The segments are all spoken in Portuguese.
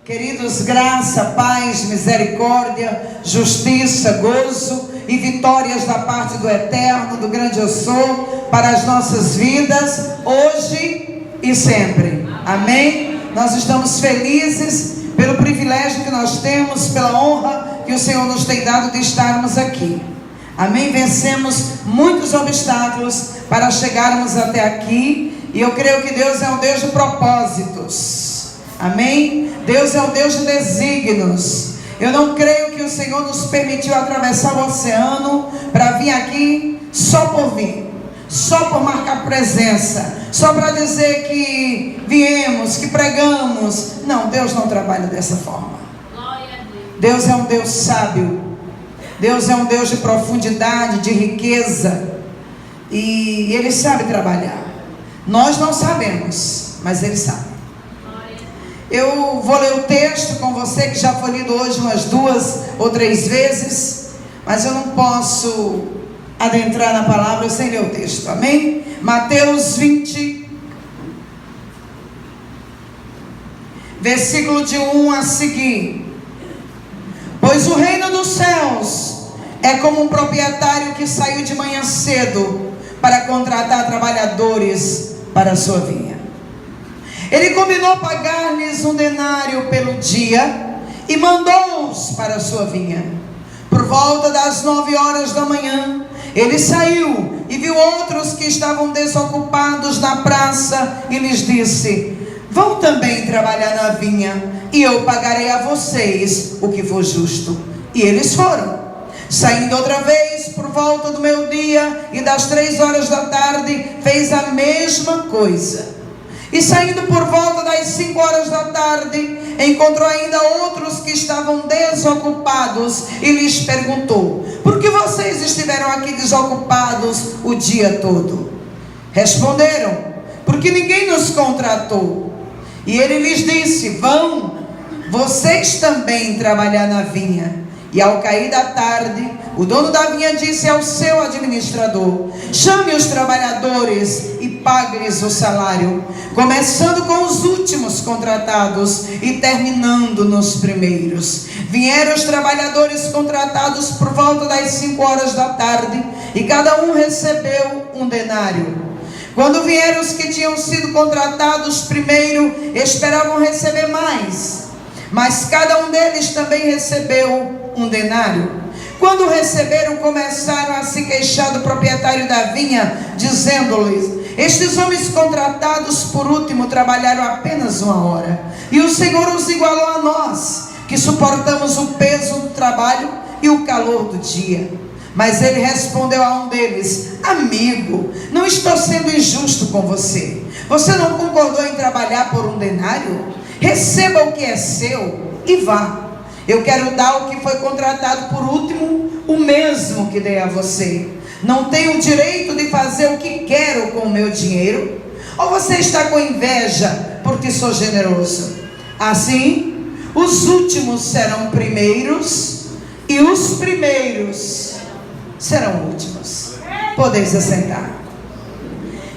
Queridos, graça, paz, misericórdia, justiça, gozo e vitórias da parte do Eterno, do grande eu sou, para as nossas vidas, hoje e sempre. Amém? Nós estamos felizes pelo privilégio que nós temos, pela honra que o Senhor nos tem dado de estarmos aqui. Amém? Vencemos muitos obstáculos para chegarmos até aqui, e eu creio que Deus é um Deus de propósitos. Amém? Deus é um Deus de desígnios. Eu não creio que o Senhor nos permitiu atravessar o oceano para vir aqui só por vir, só por marcar presença, só para dizer que viemos, que pregamos. Não, Deus não trabalha dessa forma. Deus é um Deus sábio. Deus é um Deus de profundidade, de riqueza, e Ele sabe trabalhar. Nós não sabemos, mas Ele sabe. Eu vou ler o texto com você, que já foi lido hoje umas 2 ou 3 vezes, mas eu não posso adentrar na palavra sem ler o texto, amém? Mateus 20, versículo de 1 a seguir. Pois o reino dos céus é como um proprietário que saiu de manhã cedo para contratar trabalhadores para a sua vinha. Ele combinou pagar-lhes 1 denário pelo dia e mandou-os para a sua vinha. Por volta das 9 horas da manhã, ele saiu e viu outros que estavam desocupados na praça e lhes disse: vão também trabalhar na vinha, e eu pagarei a vocês o que for justo. E eles foram. Saindo outra vez por volta do meio-dia e das 3 horas da tarde, fez a mesma coisa. E saindo por volta das 5 horas da tarde, encontrou ainda outros que estavam desocupados e lhes perguntou: por que vocês estiveram aqui desocupados o dia todo? Responderam: porque ninguém nos contratou. E ele lhes disse: vão vocês também trabalhar na vinha. E ao cair da tarde, o dono da vinha disse ao seu administrador: chame os trabalhadores e pague-lhes o salário, começando com os últimos contratados e terminando nos primeiros. Vieram os trabalhadores contratados por volta das 5 horas da tarde, e cada um recebeu 1 denário. Quando vieram os que tinham sido contratados primeiro, esperavam receber mais, mas cada um deles também recebeu 1 denário. Quando receberam, começaram a se queixar do proprietário da vinha, dizendo-lhes: estes homens contratados por último trabalharam apenas 1 hora, e o Senhor os igualou a nós, que suportamos o peso do trabalho e o calor do dia. Mas ele respondeu a um deles: amigo, não estou sendo injusto com você. Você não concordou em trabalhar por 1 denário? Receba o que é seu e vá. Eu quero dar o que foi contratado por último, o mesmo que dei a você. Não tenho o direito de fazer o que quero com o meu dinheiro? Ou você está com inveja porque sou generoso? Assim, os últimos serão primeiros, e os primeiros serão últimos. Podeis assentar.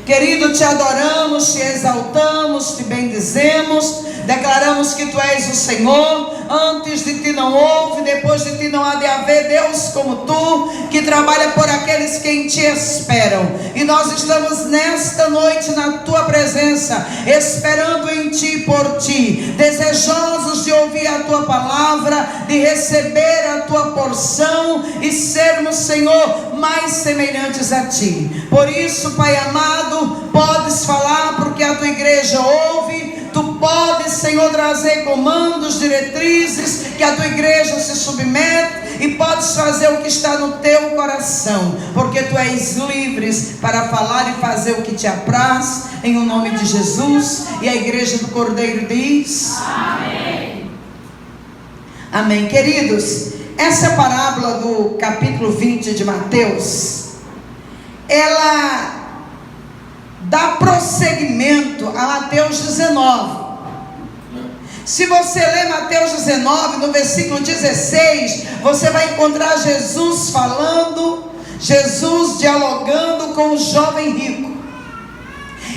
Querido, te adoramos, te exaltamos, te bendizemos, declaramos que tu és o Senhor. Antes de ti não houve, depois de ti não há de haver Deus como tu, que trabalha por aqueles que em ti esperam. E nós estamos nesta noite na tua presença, esperando em ti e por ti, desejosos de ouvir a tua palavra, de receber a tua porção e sermos, Senhor, mais semelhantes a ti. Por isso, Pai amado, podes falar, porque a tua igreja ouve. Tu podes, Senhor, trazer comandos, diretrizes, que a tua igreja se submete, e podes fazer o que está no teu coração, porque tu és livre para falar e fazer o que te apraz, em o nome de Jesus. E a igreja do Cordeiro diz: amém. Amém. Queridos, essa parábola do capítulo 20 de Mateus, ela dá prosseguimento a Mateus 19. Se você ler Mateus 19, no versículo 16, você vai encontrar Jesus falando, Jesus dialogando com o jovem rico,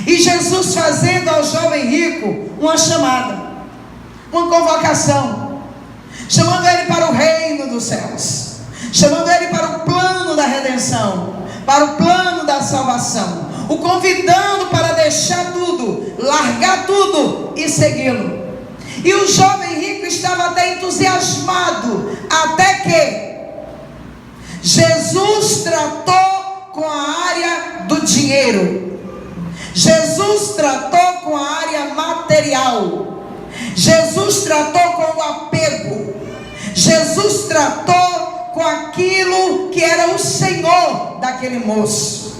e Jesus fazendo ao jovem rico uma chamada. uma convocação, chamando ele para o reino dos céus, chamando ele para o plano da redenção, para o plano da salvação, o convidando para deixar tudo, largar tudo e segui-lo. E o jovem rico estava até entusiasmado, até que Jesus tratou com a área do dinheiro, Jesus tratou com a área material, Jesus tratou com o apego, Jesus tratou com aquilo que era o Senhor daquele moço.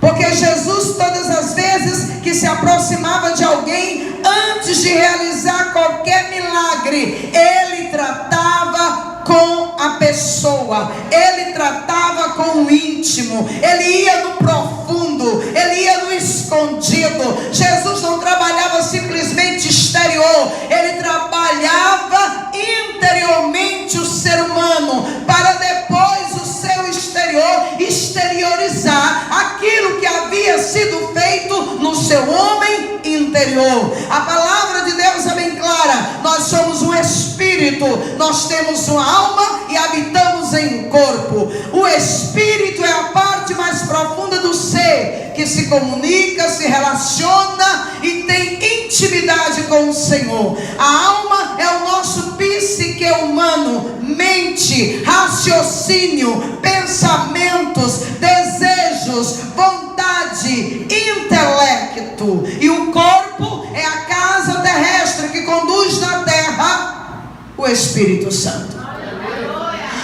Porque Jesus, todas as vezes que se aproximava de alguém, antes de realizar qualquer milagre, ele tratava com a pessoa, ele tratava com o íntimo, ele ia no profundo, ele ia no escondido. Jesus não trabalhava simplesmente exterior, ele trabalhava interiormente o ser humano, para depois o seu exterior exteriorizar aquilo que havia sido feito no seu homem interior. A palavra de Deus é bem clara: nós somos um espírito, nós temos uma alma e habitamos em um corpo. O espírito é a parte mais profunda do ser, que se comunica, se relaciona e tem intimidade com o Senhor. A alma é o nosso psique humano, mente, raciocínio, pensamentos, desejos, vontade, intelecto. E o corpo é a casa terrestre que conduz na terra o Espírito Santo.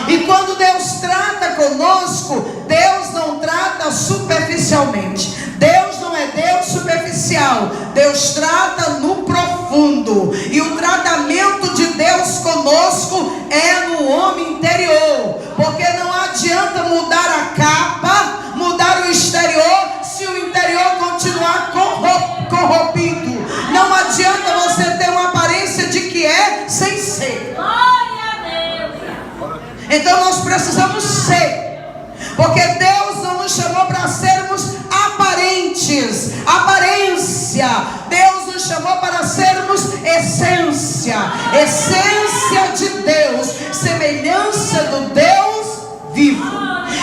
E quando Deus trata conosco, Deus não trata superficialmente. Deus não é Deus superficial. Deus trata no profundo. E o tratamento de Deus conosco é no homem interior. Porque não adianta mudar a capa, mudar o exterior, se o interior continuar corrompido. Não adianta você ter uma aparência de que é sem ser. Então nós precisamos ser, porque Deus não nos chamou para sermos aparentes, aparência. Deus nos chamou para sermos essência, essência de Deus, semelhança do Deus vivo.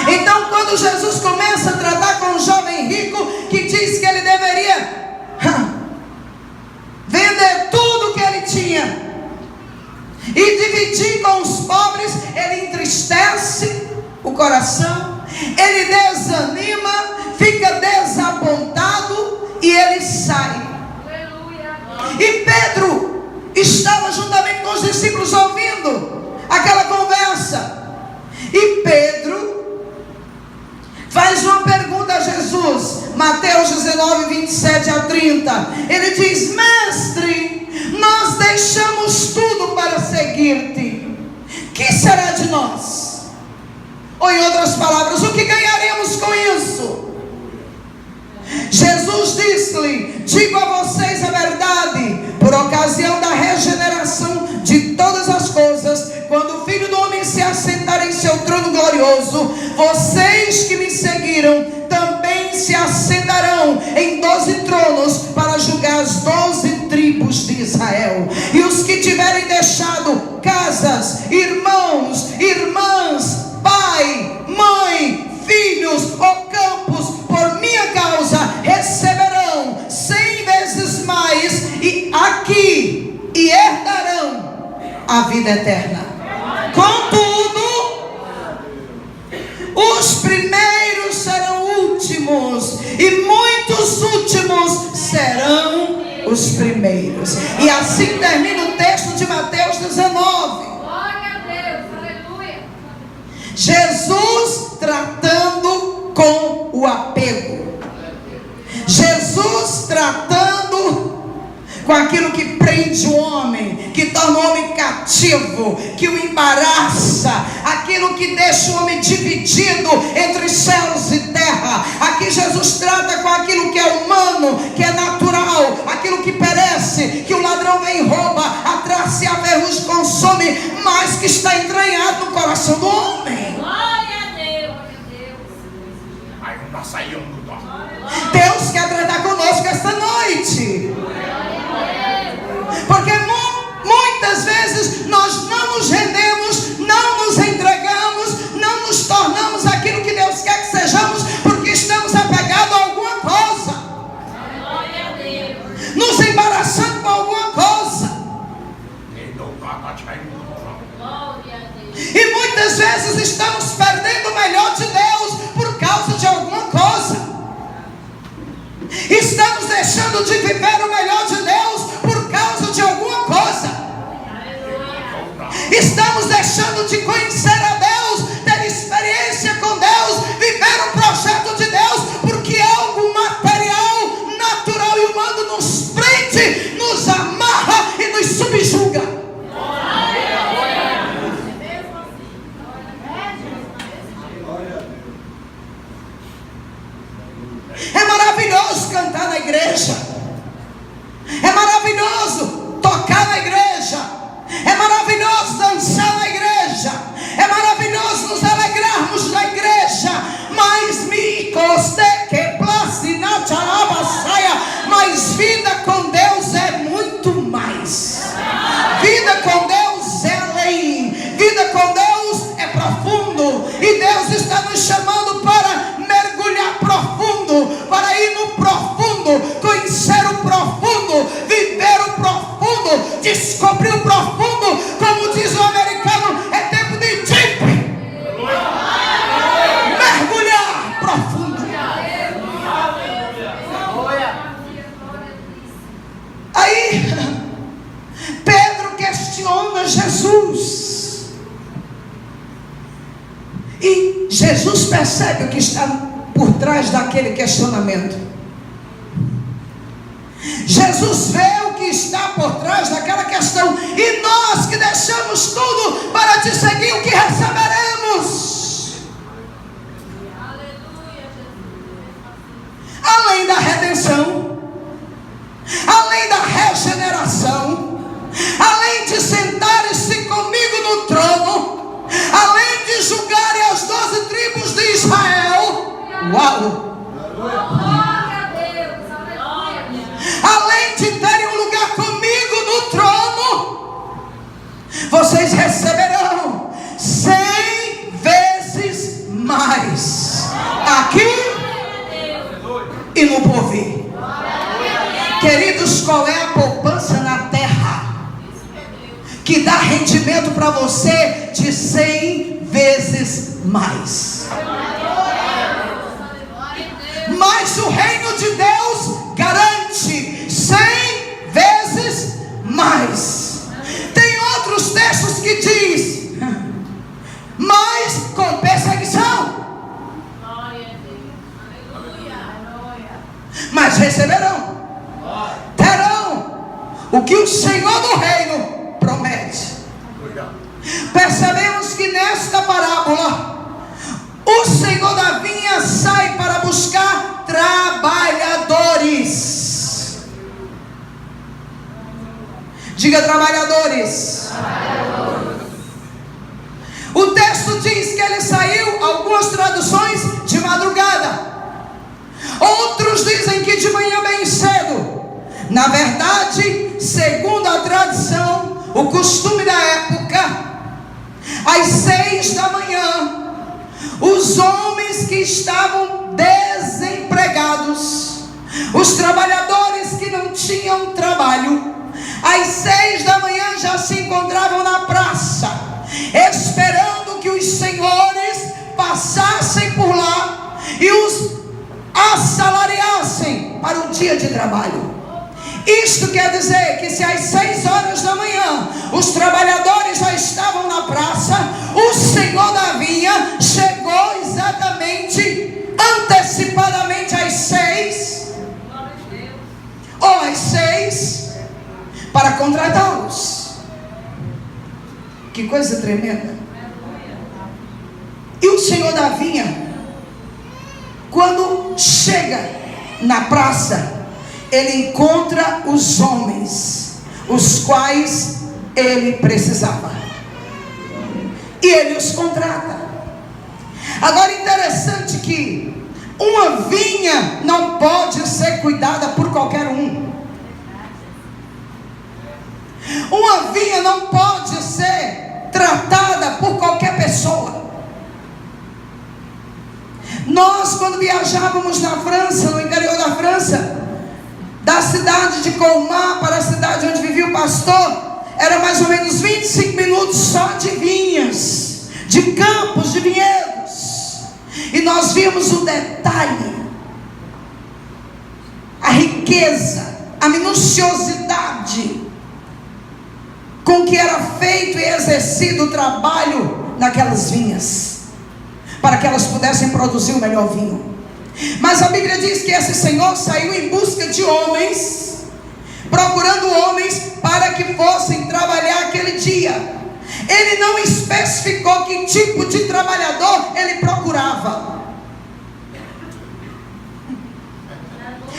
Então quando Jesus começa a tratar com o jovem rico, que diz que ele deveria vender tudo que ele tinha e dividir com os pobres, ele entristece o coração, ele desanima, fica desapontado e ele sai. E Pedro estava juntamente com os discípulos ouvindo aquela conversa. E Pedro faz uma pergunta a Jesus, Mateus 19, 27 a 30. Ele diz: mestre, nós deixamos tudo para seguir-te. Que será de nós? Ou em outras palavras, o que ganharemos com isso? Jesus disse-lhe: digo a vocês a verdade, por ocasião da regeneração de todas as coisas, quando o Filho do Homem se assentar em seu trono glorioso, vocês que me seguiram também se assentarão em 12 tronos para julgar as 12 tribos de Israel. E os que tiverem deixado casas, irmãos, irmãs, pai, mãe, filhos ou campos por minha causa, receberão 100 vezes mais e herdarão a vida eterna. Contudo, os primeiros serão últimos, e muitos últimos serão os primeiros. E assim termina o texto de Mateus 19. Glória a Deus, aleluia. Jesus tratando com o apego, Jesus tratando com aquilo que prende o homem, que torna o homem cativo, que o embaraça, aquilo que deixa o homem dividido entre céus e terra. Aqui Jesus trata com aquilo que é humano, que é natural, aquilo que perece, que o ladrão vem e rouba, a traça e a ferrugem consome, mas que está entranhado no coração do homem. Glória a Deus. Deus quer tratar conosco esta noite. nos rendemos, não nos entregamos, não nos tornamos aquilo que Deus quer que sejamos, porque estamos apegados a alguma coisa, nos embaraçando com alguma coisa. E muitas vezes estamos perdendo o melhor de Deus por causa de alguma coisa. Estamos deixando de viver o melhor de Deus por causa de alguma coisa. Estamos deixando de conhecer a Deus, ter experiência com Deus, viver o projeto de Deus, porque algo material, natural e humano nos prende, nos amarra e nos subjuga. É maravilhoso cantar na igreja, é maravilhoso tocar na igreja, é maravilhoso dançar na igreja, é maravilhoso nos alegrarmos na igreja, mas mas vida com Deus é muito mais. Vida com Deus é além, vida com Deus é profundo, e Deus está nos chamando para mergulhar profundo, para ir no profundo, conhecer o profundo, viver o profundo, descobrir o profundo. Como diz o americano, é tempo de deep, mergulhar profundo. Aí Pedro questiona Jesus, e Jesus percebe o que está por trás daquele questionamento. Jesus vê o que está por trás daquela questão. E nós que deixamos tudo para te seguir, o que receberemos? Além da redenção, além da regeneração, além de sentar-se comigo no trono, além de julgarem as 12 tribos de Israel. Uau! Além de terem um lugar comigo no trono, vocês receberão 100 vezes mais aqui e no porvir. Queridos, qual é a poupança na terra que dá rendimento para você de 100 vezes mais? Mas o reino de Deus garante 100 vezes mais. Tem outros textos que diz, mas com perseguição, mas receberão, terão o que o Senhor do reino promete. Percebemos que nesta parábola o Senhor da vinha sai para buscar trabalhadores. Diga trabalhadores. O texto diz que ele saiu, algumas traduções, de madrugada. Outros dizem que de manhã bem cedo. Na verdade, segundo a tradição, o costume da época, às 6 da manhã, os homens que estavam desempregados, os trabalhadores que não tinham trabalho, às 6 da manhã já se encontravam na praça, esperando que os senhores passassem por lá e os assalariassem para o dia de trabalho. Isto quer dizer que se às 6 horas da manhã os trabalhadores já estavam na praça, o Senhor da vinha chegou exatamente, antecipadamente às 6 ou às 6 para contratá-los. Que coisa tremenda. E o Senhor da vinha, quando chega na praça, ele encontra os homens, os quais ele precisava, e ele os contrata. Agora, interessante que uma vinha não pode ser cuidada por qualquer um. Uma vinha não pode ser estávamos na França, no interior da França, da cidade de Colmar para a cidade onde vivia o pastor, era mais ou menos 25 minutos só de vinhas, de campos, de vinhedos. E nós vimos o detalhe, a riqueza, a minuciosidade com que era feito e exercido o trabalho naquelas vinhas, para que elas pudessem produzir o melhor vinho. Mas a Bíblia diz que esse Senhor saiu em busca de homens, procurando homens para que fossem trabalhar aquele dia. Ele não especificou que tipo de trabalhador ele procurava,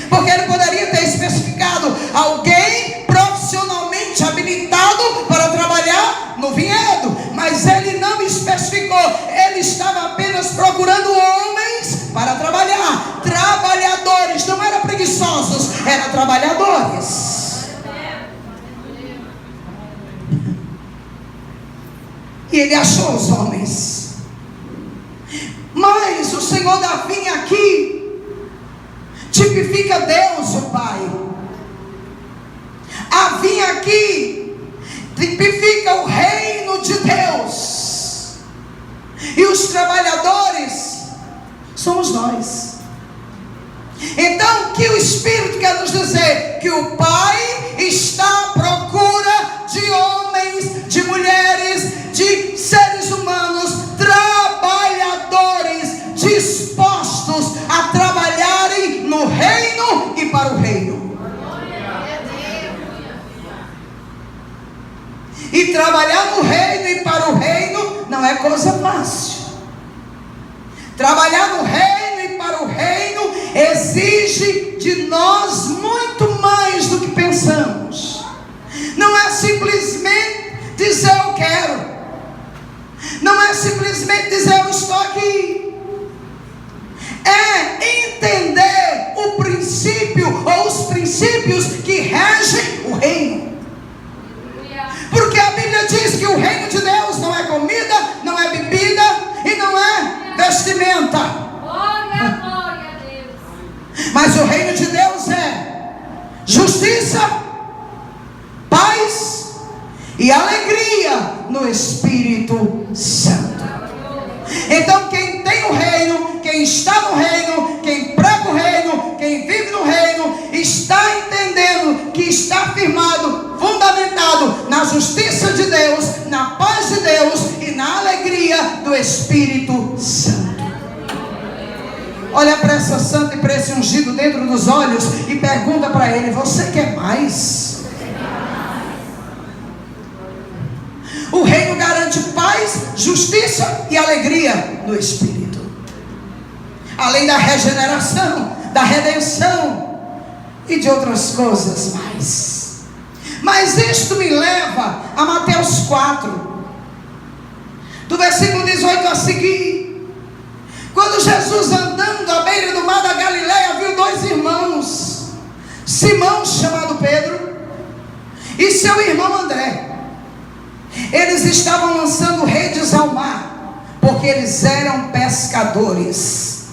porque ele poderia ter especificado alguém profissionalmente habilitado para trabalhar no vinhedo, mas ele não especificou. Ele estava apenas procurando homens para trabalhar, trabalhadores, não eram preguiçosos, eram trabalhadores. E ele achou os homens. Mas o Senhor da vinha aqui tipifica Deus, o Pai. A vinha aqui tipifica o reino de Deus. E os trabalhadores somos nós. Então, o que o Espírito quer nos dizer? Que o Pai está à procura de homens, de mulheres, de seres humanos, trabalhadores, dispostos a trabalharem no reino e para o reino. E trabalhar no reino e para o reino não é coisa fácil. Trabalhar no reino e para o reino exige de nós muito mais do que pensamos. Não é simplesmente dizer eu quero, não é simplesmente dizer eu estou aqui. É entender o princípio ou os princípios que regem o reino. Porque a Bíblia diz que o reino de Deus não é comida, não é bebida e não é vestimenta. Glória a Deus. Mas o reino de Deus é justiça, paz e alegria no Espírito Santo. Então quem tem o reino, quem está no reino, quem prega o reino, quem vive no reino, está entendendo que está firmado, fundamentado na justiça de Deus, na paz de Deus e na alegria do Espírito Santo. Olha para essa santa e para esse ungido dentro dos olhos e pergunta para ele: você quer mais? O reino garante paz, justiça e alegria no Espírito, além da regeneração, da redenção e de outras coisas mais. Mas isto me leva a Mateus 4, do versículo 18 a seguir. Quando Jesus, andando à beira do mar da Galileia, viu dois irmãos, Simão, chamado Pedro, e seu irmão André. Eles estavam lançando redes ao mar, porque eles eram pescadores.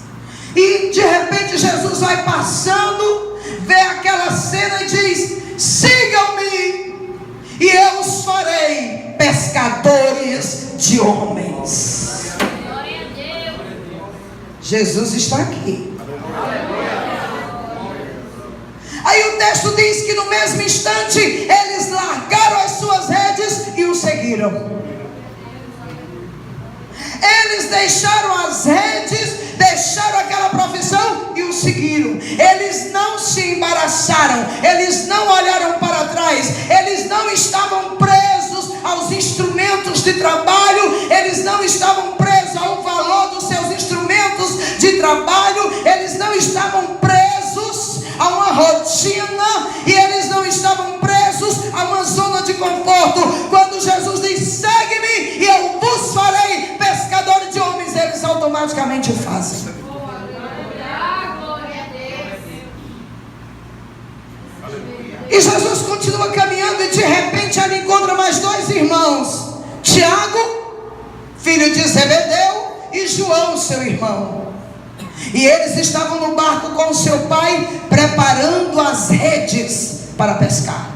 E de repente Jesus vai passando, vê aquela cena e diz: sigam-me, e eu os farei pescadores de homens. Glória a Deus. Jesus está aqui. Aí o texto diz que no mesmo instante eles largaram as suas redes e o seguiram. Eles deixaram as redes, deixaram aquela profissão e o seguiram. Eles não se embaraçaram, eles não olharam para trás, eles não estavam presos aos instrumentos de trabalho, eles não estavam presos ao valor dos seus instrumentos de trabalho, eles não estavam presos a uma rotina e eles não estavam presos a uma zona de conforto. Quando Jesus diz: segue-me e eu vos farei pescadores de homens, eles automaticamente o fazem. E Jesus continua caminhando e de repente ele encontra mais dois irmãos, Tiago, filho de Zebedeu, e João, seu irmão. E eles estavam no barco com seu pai, preparando as redes para pescar.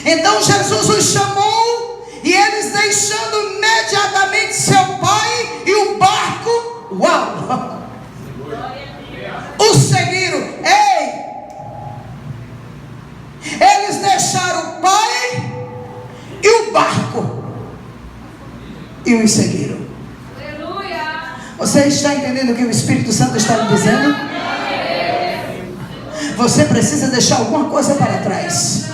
Então Jesus os chamou, e eles, deixando imediatamente seu pai e o barco, uau, o seguiram. Ei! Eles deixaram o pai e o barco e os seguiram. Aleluia. Você está entendendo o que o Espírito Santo está lhe dizendo? Você precisa deixar alguma coisa para trás.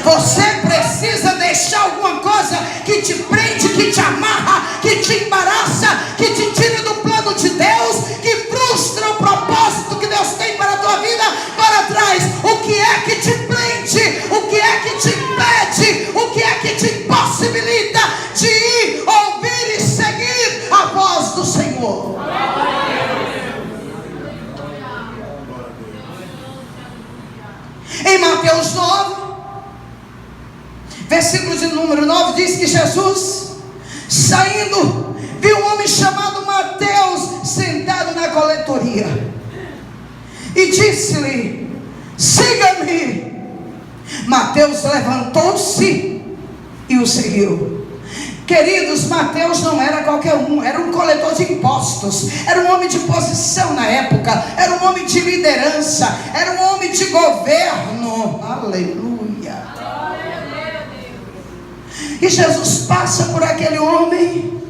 Você precisa deixar alguma coisa que te prende, que te amarra, que te embaraça, que te tira do plano de Deus, que frustra o propósito que Deus tem para a tua vida para trás. O que é que te prende? O que é que te impede? O que é que te impossibilita de ir, ouvir e seguir a voz do Senhor? Em Mateus 9, versículo de número 9, diz que Jesus, saindo, viu um homem chamado Mateus sentado na coletoria, e disse-lhe: siga-me. Mateus levantou-se e o seguiu. Queridos, Mateus não era qualquer um, era um coletor de impostos, era um homem de posição na época, era um homem de liderança, era um homem de governo. Aleluia. E Jesus passa por aquele homem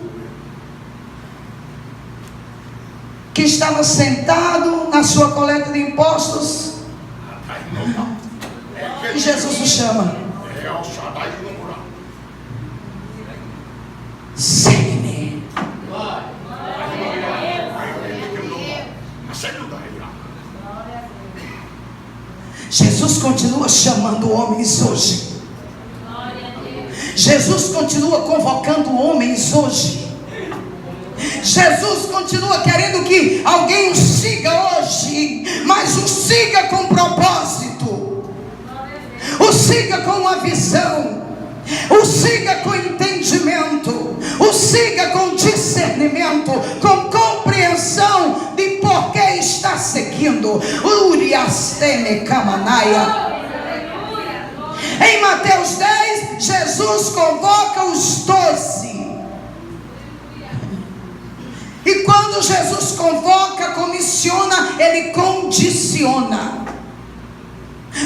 que estava sentado na sua coleta de impostos, e Jesus o chama: segue-me. Jesus continua chamando homens hoje. Jesus continua convocando homens hoje. Jesus continua querendo que alguém o siga hoje, mas o siga com propósito, o siga com uma visão, o siga com entendimento, o siga com discernimento, com compreensão de por que está seguindo. Uriasteme Kamanaia. Em Mateus 10, Jesus convoca os 12. E quando Jesus convoca, comissiona, ele condiciona.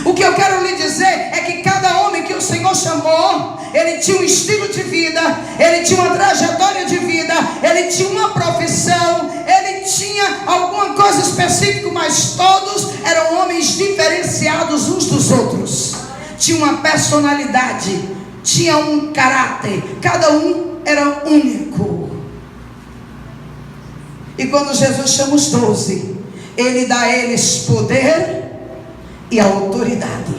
O que eu quero lhe dizer é que cada homem que o Senhor chamou, ele tinha um estilo de vida, ele tinha uma trajetória de vida, ele tinha uma profissão, ele tinha alguma coisa específica, mas todos eram homens diferenciados uns dos outros. Tinha uma personalidade, tinha um caráter, cada um era único. E quando Jesus chama os 12, ele dá a eles poder e autoridade,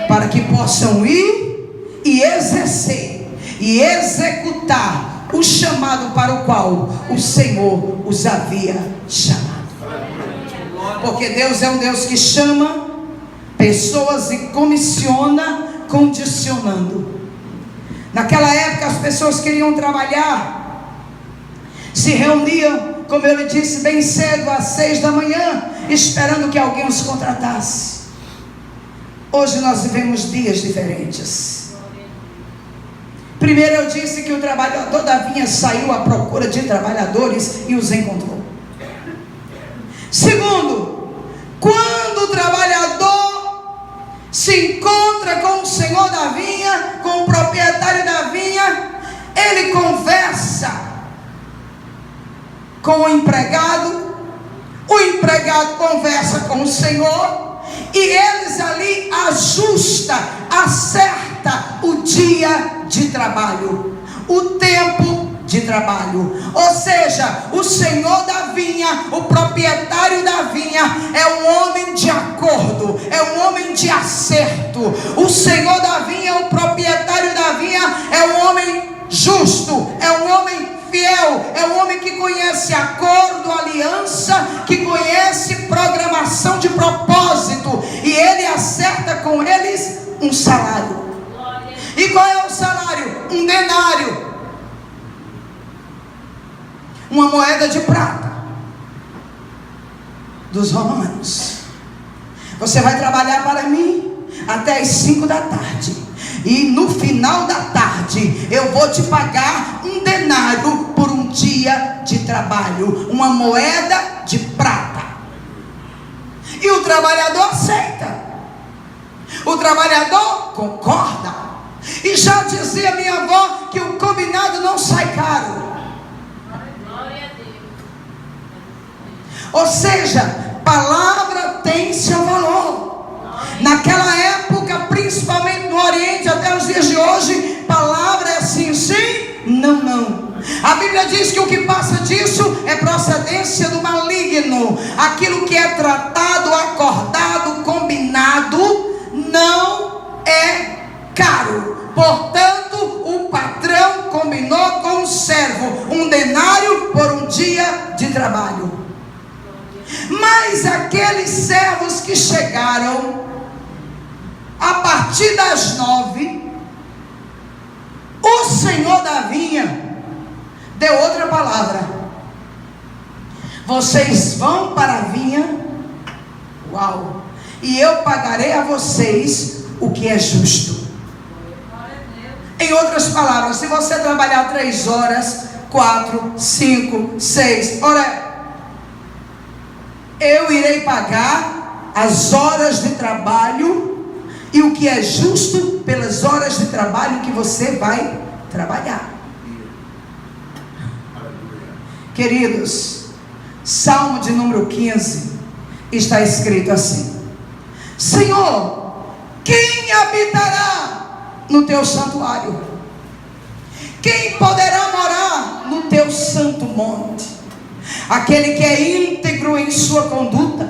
para que possam ir e exercer e executar o chamado para o qual o Senhor os havia chamado. Porque Deus é um Deus que chama pessoas e comissiona, condicionando. Naquela época as pessoas queriam trabalhar, se reuniam, como eu lhe disse, bem cedo, às 6 da manhã, esperando que alguém os contratasse. Hoje nós vivemos dias diferentes. Primeiro eu disse que o trabalhador da vinha saiu à procura de trabalhadores e os encontrou. Segundo, quando o trabalhador se encontra com o senhor da vinha, com o proprietário da vinha, ele conversa com o empregado conversa com o Senhor, e eles ali acerta o dia de trabalho, o tempo de trabalho. Ou seja, o senhor da vinha, o proprietário da vinha, é um homem de acordo, é um homem de acerto. O senhor da vinha, o proprietário da vinha, é um homem justo, é um homem fiel, é um homem que conhece acordo, aliança, que conhece programação de propósito, e ele acerta com eles um salário. E qual é o salário? Um denário, uma moeda de prata dos romanos. Você vai trabalhar para mim até as 5 da tarde, e no final da tarde eu vou te pagar um denário por um dia de trabalho, uma moeda de prata. E o trabalhador aceita, o trabalhador concorda. E já dizia minha avó que o combinado não sai caro. Ou seja, palavra tem seu valor. Naquela época, principalmente no Oriente, até os dias de hoje, palavra é sim, sim, não, não. A Bíblia diz que o que passa disso é procedência do maligno. Aquilo que é tratado, acordado, combinado, não é caro. Portanto, o patrão combinou com o servo um denário por um dia de trabalho. Mas aqueles servos que chegaram a partir das 9, o senhor da vinha deu outra palavra: vocês vão para a vinha, uau, e eu pagarei a vocês o que é justo. Em outras palavras, se você trabalhar 3 horas, 4, 5, 6, ora, eu irei pagar as horas de trabalho e o que é justo pelas horas de trabalho que você vai trabalhar. Queridos, Salmo de número 15 está escrito assim: Senhor, quem habitará no teu santuário? Quem poderá morar no teu santo monte? Aquele que é íntegro em sua conduta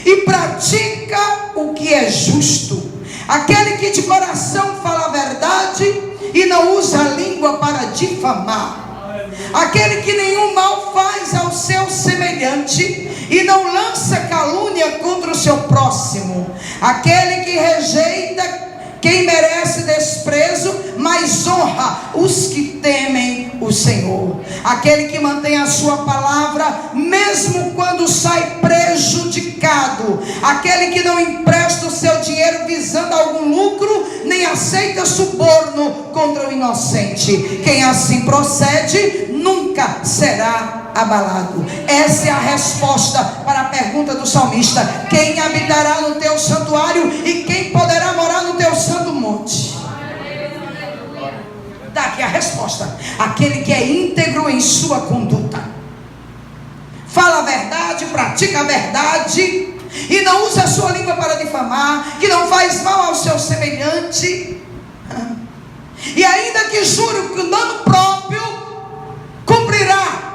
e pratica o que é justo, aquele que de coração fala a verdade e não usa a língua para difamar, aquele que nenhum mal faz ao seu semelhante e não lança calúnia contra o seu próximo, aquele que rejeita quem merece desprezo, mas honra os que temem o Senhor, aquele que mantém a sua palavra mesmo quando sai prejudicado, aquele que não empresta o seu dinheiro visando algum lucro, nem aceita suborno contra o inocente. Quem assim procede nunca será abalado. Essa é a resposta para a pergunta do salmista: quem habitará no teu santuário e quem poderá morar no teu santo monte? Daqui a resposta: aquele que é íntegro em sua conduta, fala a verdade, pratica a verdade e não usa a sua língua para difamar, que não faz mal ao seu semelhante, e ainda que jure com dano próprio, cumprirá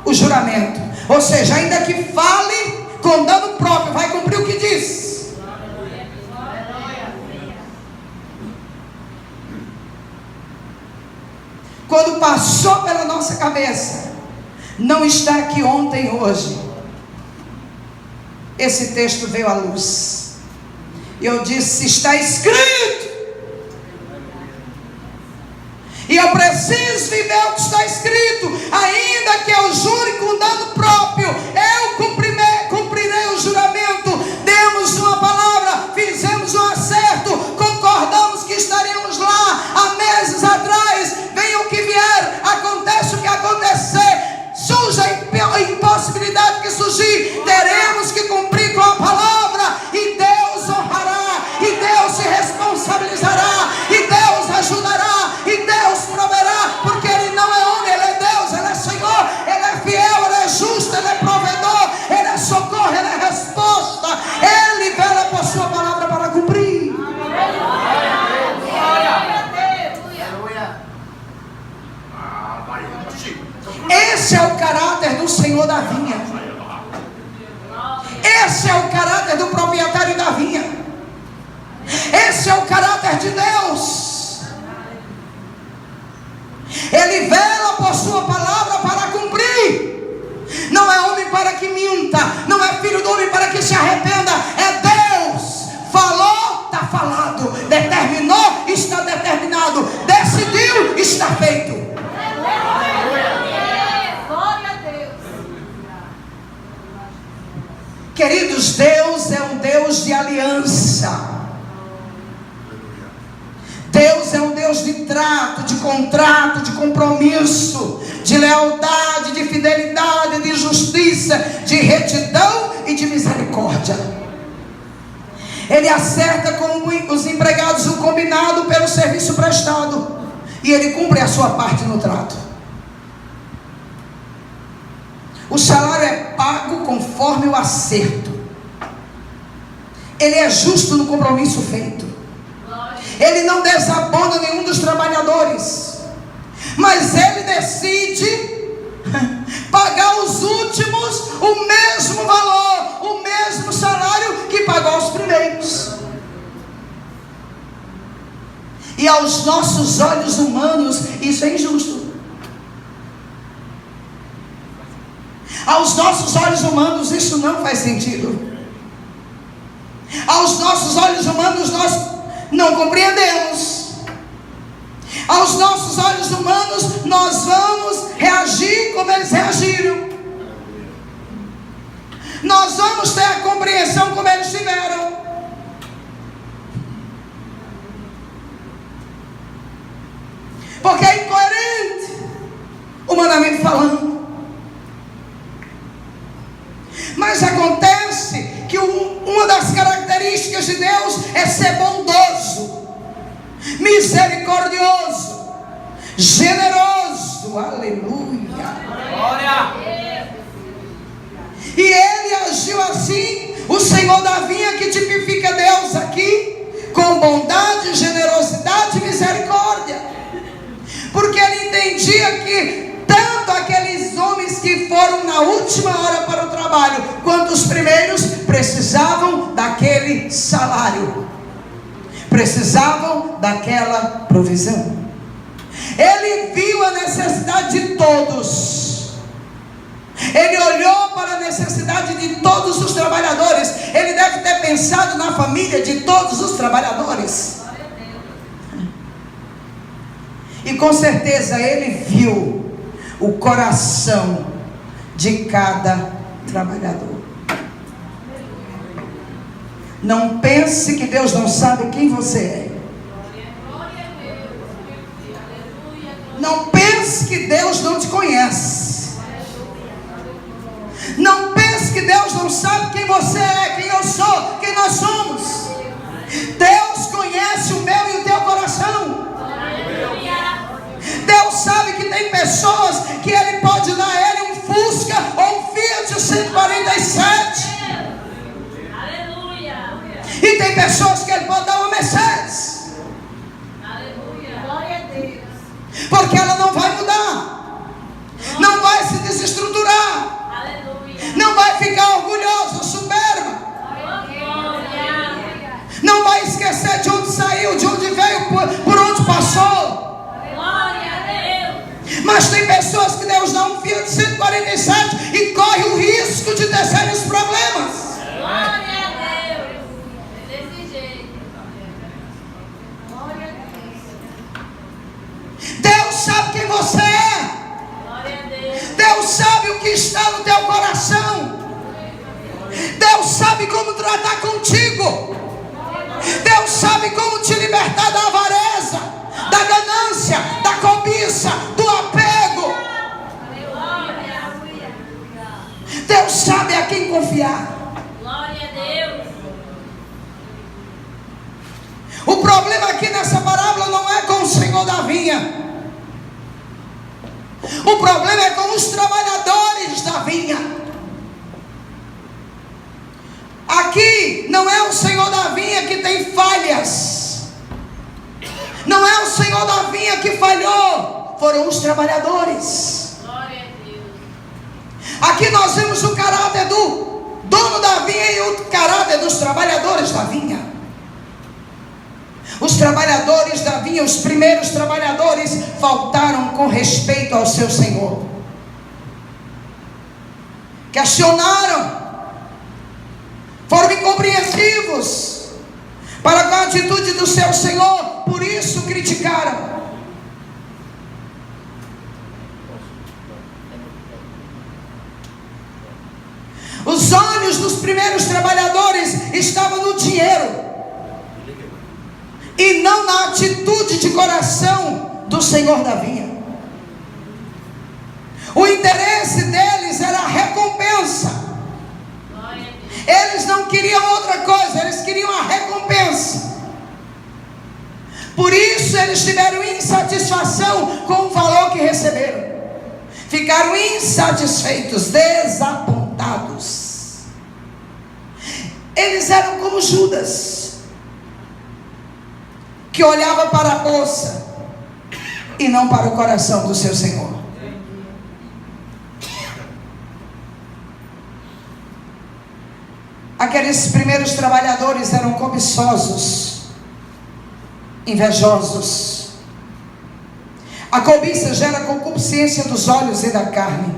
o juramento. Ou seja, ainda que fale com dano próprio, vai cumprir o que diz. Quando passou pela nossa cabeça, não está aqui ontem, hoje, esse texto veio à luz. Eu disse: está escrito. E eu preciso viver o que está escrito. Ainda que eu jure com dano próprio, eu cumprirei o juramento. Demos uma palavra, fizemos um acerto, concordamos que estaríamos lá há meses atrás. Venha o que vier, acontece o que acontecer, surja a impossibilidade que surgir, teremos que cumprir com a palavra. E Deus honrará, e Deus se responsabilizará, e Deus ajudará, e Deus proverá, porque Ele não é homem, Ele é Deus, Ele é Senhor, Ele é fiel, Ele é justo, Ele é provedor, Ele é socorro, Ele é resposta. Ele vela por sua palavra para cumprir. Esse é o caráter do Senhor da vinha. Esse é o caráter do proprietário da vinha. Esse é o caráter de Deus. Ele vela por sua palavra para cumprir. Não é homem para que minta, não é filho do homem para que se arrependa. É Deus. Falou, está falado. Determinou, está determinado. Queridos, Deus é um Deus de aliança. Deus é um Deus de trato, de contrato, de compromisso, de lealdade, de fidelidade, de justiça, de retidão e de misericórdia. Ele acerta com os empregados o combinado pelo serviço prestado, e ele cumpre a sua parte no trato. O salário é pago conforme o acerto. Ele é justo no compromisso feito. Ele não desabona nenhum dos trabalhadores, mas ele decide pagar os últimos o mesmo valor, o mesmo salário que pagou os primeiros. E aos nossos olhos humanos isso é injusto. Aos nossos olhos humanos isso não faz sentido. Aos nossos olhos humanos nós não compreendemos. Aos nossos olhos humanos nós vamos reagir como eles reagiram. Nós vamos ter a compreensão como eles tiveram. Porque é incoerente, humanamente falando. Mas acontece que uma das características de Deus é ser bondoso, misericordioso, generoso. Aleluia. Glória. E ele agiu assim. O Senhor da vinha que tipifica Deus aqui, com bondade, generosidade e misericórdia. Porque ele entendia que tanto aqueles homens que foram na última hora para o trabalho, quanto os primeiros, precisavam daquele salário, precisavam daquela provisão. Ele viu a necessidade de todos. Ele olhou para a necessidade de todos os trabalhadores. Ele deve ter pensado na família de todos os trabalhadores. E com certeza ele viu o coração de cada trabalhador. Não pense que Deus não sabe quem você é. Não pense que Deus não te conhece. Não pense que Deus não sabe quem você é, quem eu sou, quem nós somos. Deus conhece o meu e o teu coração. Deus sabe que tem pessoas que Ele pode dar a Ele um Fusca ou um Fiat 147. Aleluia. E tem pessoas que Ele pode dar uma Mercedes. Aleluia. Glória a Deus. Porque ela não vai mudar, não vai se desestruturar. Aleluia. Não vai ficar orgulhosa, soberba. Aleluia. Não vai esquecer de onde saiu, de onde veio, por onde passou. Mas tem pessoas que Deus dá um Fiat 147 e corre o risco de ter sérios problemas. Glória a Deus. É desse jeito. Glória a Deus. Deus sabe quem você é. Glória a Deus. Deus sabe o que está no teu coração. Deus sabe como tratar contigo. Deus sabe como te libertar da avareza, da ganância, da cobiça, do apego. Deus sabe a quem confiar. Glória a Deus. O problema aqui nessa parábola não é com o Senhor da vinha. O problema é com os trabalhadores da vinha. Aqui não é o Senhor da vinha que tem falhas. Não é o Senhor da vinha que falhou. Foram os trabalhadores. Glória a Deus. Aqui nós vemos o caráter do dono da vinha e o caráter dos trabalhadores da vinha. Os trabalhadores da vinha, os primeiros trabalhadores, faltaram com respeito ao seu Senhor. Questionaram. Foram incompreensivos para com a atitude do seu Senhor, por isso criticaram. Os olhos olhos dos primeiros trabalhadores estavam no dinheiro e não na atitude de coração do senhor da vinha. O interesse deles era a recompensa. Eles não queriam outra coisa, eles queriam a recompensa. Por isso eles tiveram insatisfação com o valor que receberam. Ficaram insatisfeitos, desapontados. Eles eram como Judas, que olhava para a bolsa e não para o coração do seu Senhor. Aqueles primeiros trabalhadores eram cobiçosos, invejosos. A cobiça gera concupiscência dos olhos e da carne.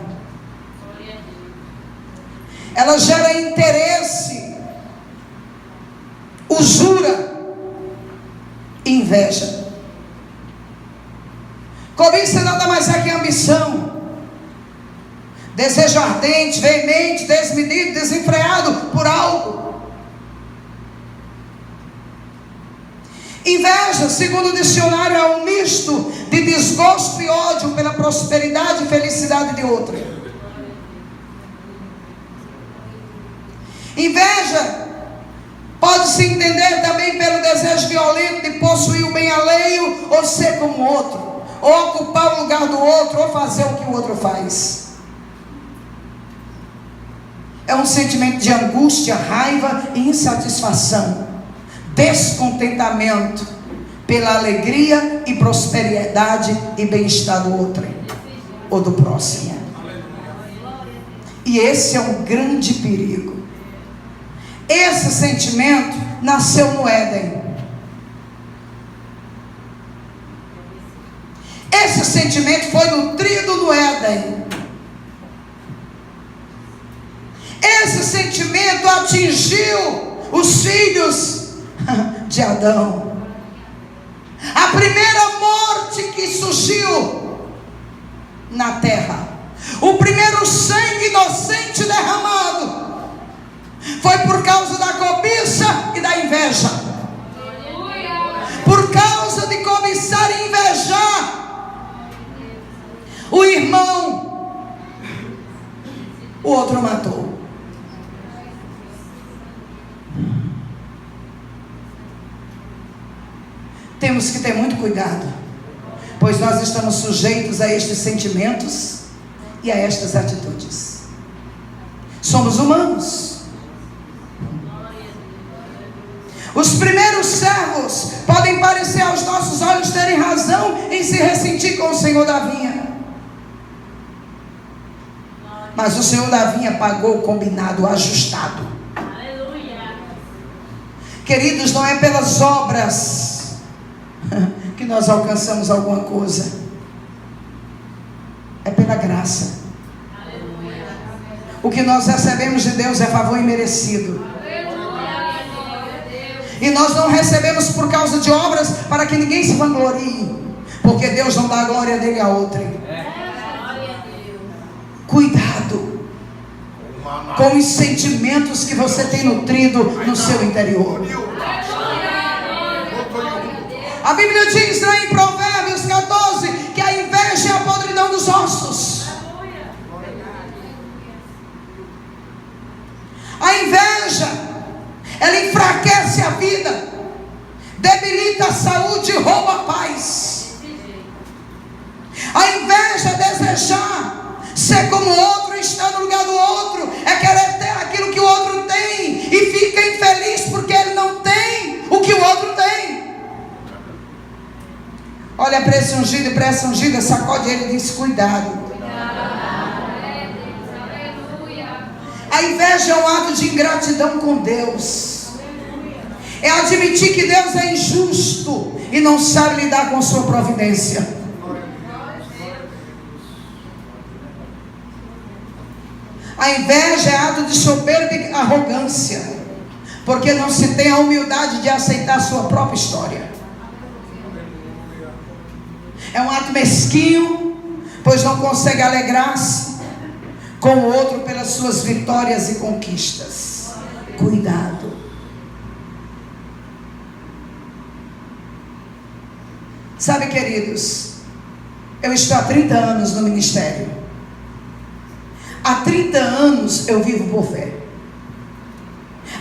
Ela gera interesse, usura, inveja. Cobiça nada mais é que ambição, desejo ardente, veemente, desmedido, desenfreado por algo. Inveja, segundo o dicionário, é um misto de desgosto e ódio pela prosperidade e felicidade de outrem. Inveja pode-se entender também pelo desejo violento de possuir o bem alheio, ou ser como o outro, ou ocupar o lugar do outro, ou fazer o que o outro faz. É um sentimento de angústia, raiva e insatisfação, descontentamento pela alegria e prosperidade e bem-estar do outro ou do próximo. E esse é um grande perigo. Esse sentimento nasceu no Éden. Esse sentimento foi nutrido no Éden. Esse sentimento atingiu os filhos de Adão. A primeira morte que surgiu na terra, o primeiro sangue inocente derramado, foi por causa da cobiça e da inveja. Por causa de cobiçar e invejar o irmão, o outro matou. Temos que ter muito cuidado, pois nós estamos sujeitos a estes sentimentos e a estas atitudes. Somos humanos. Os primeiros servos podem parecer aos nossos olhos terem razão em se ressentir com o Senhor da vinha, mas o Senhor da vinha pagou o combinado, ajustado. Queridos, não é pelas obras que nós alcançamos alguma coisa, é pela graça. O que nós recebemos de Deus é favor imerecido. E nós não recebemos por causa de obras para que ninguém se vanglorie, porque Deus não dá a glória dele a outrem. Cuidado com os sentimentos que você tem nutrido no seu interior. A Bíblia diz lá em Provérbios 14 que a inveja é a podridão dos ossos. A inveja, ela enfraquece a vida, debilita a saúde e rouba a paz. A inveja é desejar ser como o outro, estar no lugar do outro, é querer ter aquilo que o outro tem e fica infeliz porque ele não tem o que o outro tem. Olha para esse ungido e para essa ungida, sacode ele e diz: cuidado. A inveja é um ato de ingratidão com Deus. É admitir que Deus é injusto e não sabe lidar com sua providência. A inveja é ato de soberba e arrogância, porque não se tem a humildade de aceitar a sua própria história. É um ato mesquinho, pois não consegue alegrar-se com o outro pelas suas vitórias e conquistas. Cuidado. Sabe, queridos, eu estou há 30 anos no ministério. Há 30 anos eu vivo por fé.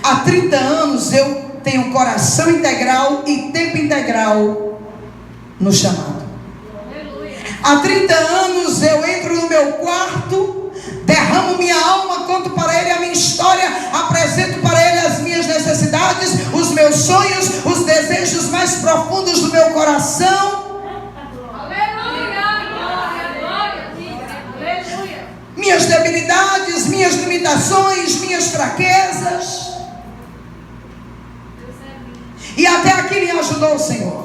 Há 30 anos eu tenho coração integral e tempo integral no chamado. Há 30 anos eu entro no meu quarto, derramo minha alma, conto para Ele a minha história, apresento para Ele as minhas necessidades, os meus sonhos, os desejos mais profundos do meu coração. Minhas debilidades, minhas limitações, minhas fraquezas. E até aqui me ajudou o Senhor.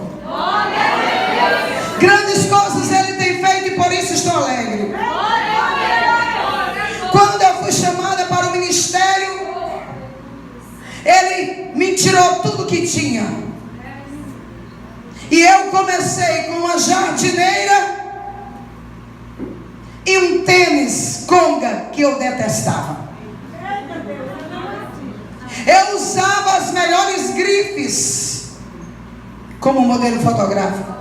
Grandes coisas Ele tem feito e por isso estou alegre. Quando eu fui chamada para o ministério, Ele me tirou tudo que tinha. E eu comecei com uma jardineira e um tênis conga que eu detestava. Eu usava as melhores grifes como modelo fotográfico.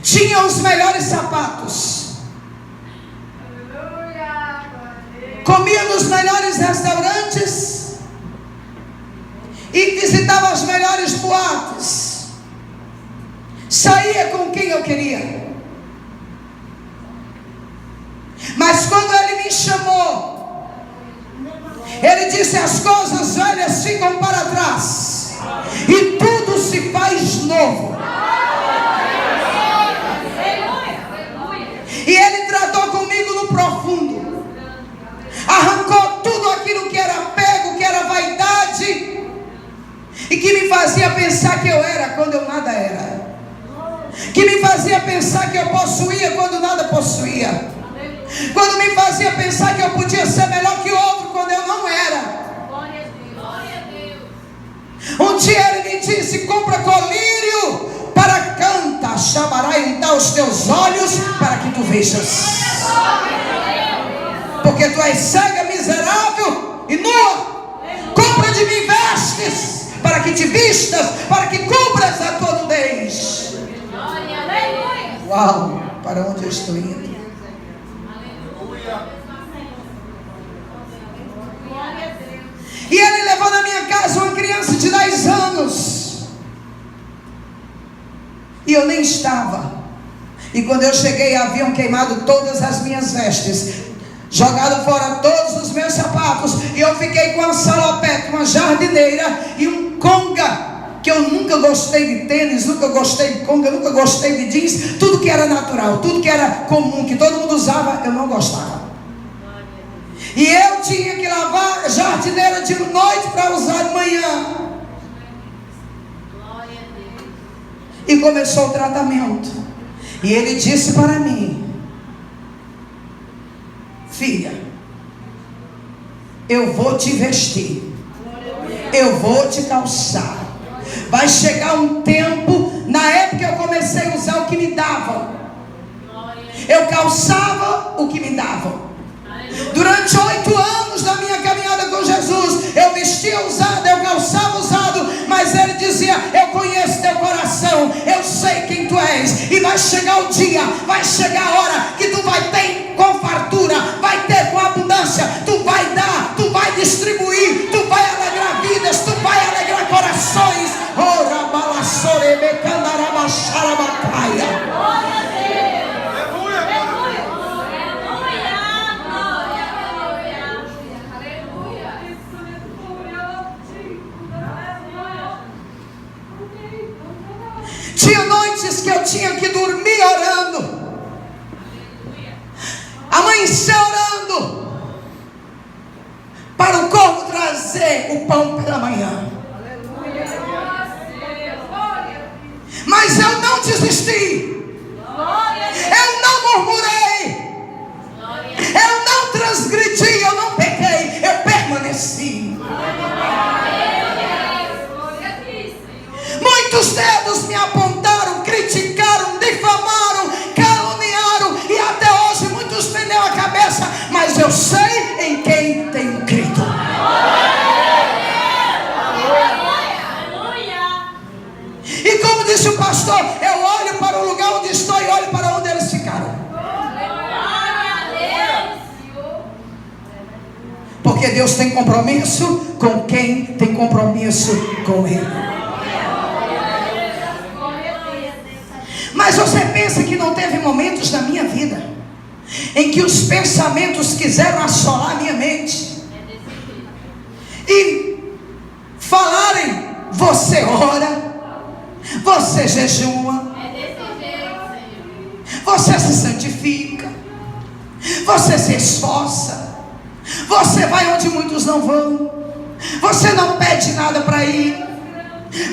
Tinha os melhores sapatos. Comia nos melhores restaurantes e visitava as melhores boates. Saía com quem eu queria. Mas quando Ele me chamou, Ele disse: as coisas velhas ficam para trás e tudo se faz novo. E Ele tratou comigo no profundo, arrancou tudo aquilo que era apego, que era vaidade e que me fazia pensar que eu era quando eu nada era, que me fazia pensar que eu possuía quando nada possuía, quando me fazia pensar que eu podia ser melhor que o outro quando eu não era. Um dia Ele me disse: compra colírio para canta, chamará e untar os teus olhos para que tu vejas, porque tu és cega, miserável e nua. Compra de mim vestes para que te vistas, para que cubras a tua nudez. Uau, para onde eu estou indo? E Ele levou na minha casa uma criança de 10 anos. E eu nem estava. E quando eu cheguei, haviam queimado todas as minhas vestes, jogado fora todos os meus sapatos. E eu fiquei com uma salopete, uma jardineira e um conga. Que eu nunca gostei de tênis, nunca gostei de conga, nunca gostei de jeans. Tudo que era natural, tudo que era comum, que todo mundo usava, eu não gostava. E eu tinha que lavar a jardineira de noite para usar de manhã. E começou o tratamento. E Ele disse para mim: filha, eu vou te vestir, eu vou te calçar. Vai chegar um tempo. Na época eu comecei a usar o que me davam. Eu calçava o que me davam. Durante 8 anos da minha caminhada com Jesus, eu vestia usado, eu calçava usado, mas Ele dizia: eu conheço teu coração, eu sei quem tu és. E vai chegar o dia, vai chegar a hora que tu vai ter com fartura, vai ter com abundância, tu vai dar, tu vai distribuir, tu vai alegrar vidas, tu vai alegrar corações. Ora balassore becandarabacharabacaia. Tinha noites que eu tinha que dormir orando, amanhecer orando, para o corpo trazer o pão pela manhã. Mas eu não desisti, eu não murmurei, eu não transgredi, eu não pequei, eu permaneci. Muitos dedos me apontaram, criticaram, difamaram, caluniaram, e até hoje muitos pendeu a cabeça, mas eu sei em quem tenho crido. E como disse o pastor, eu olho para o lugar onde estou e olho para onde eles ficaram. Porque Deus tem compromisso com quem tem compromisso com Ele. Mas você pensa que não teve momentos na minha vida em que os pensamentos quiseram assolar minha mente e falarem: você ora, você jejua, você se santifica, você se esforça, você vai onde muitos não vão, você não pede nada para ir,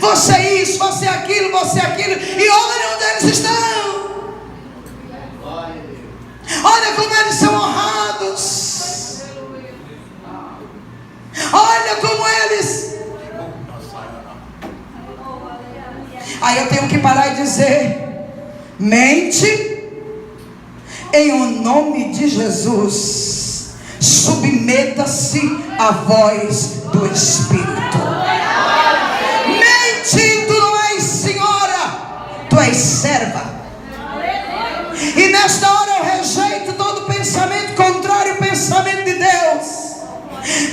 você isso, você aquilo, e olha onde eles estão. Olha como eles são honrados. Olha como eles. Aí eu tenho que parar e dizer: mente, em o nome de Jesus, submeta-se à voz do Espírito. Mente, tu não és senhora, tu és serva. E nesta hora eu rejeito todo pensamento contrário ao pensamento de Deus.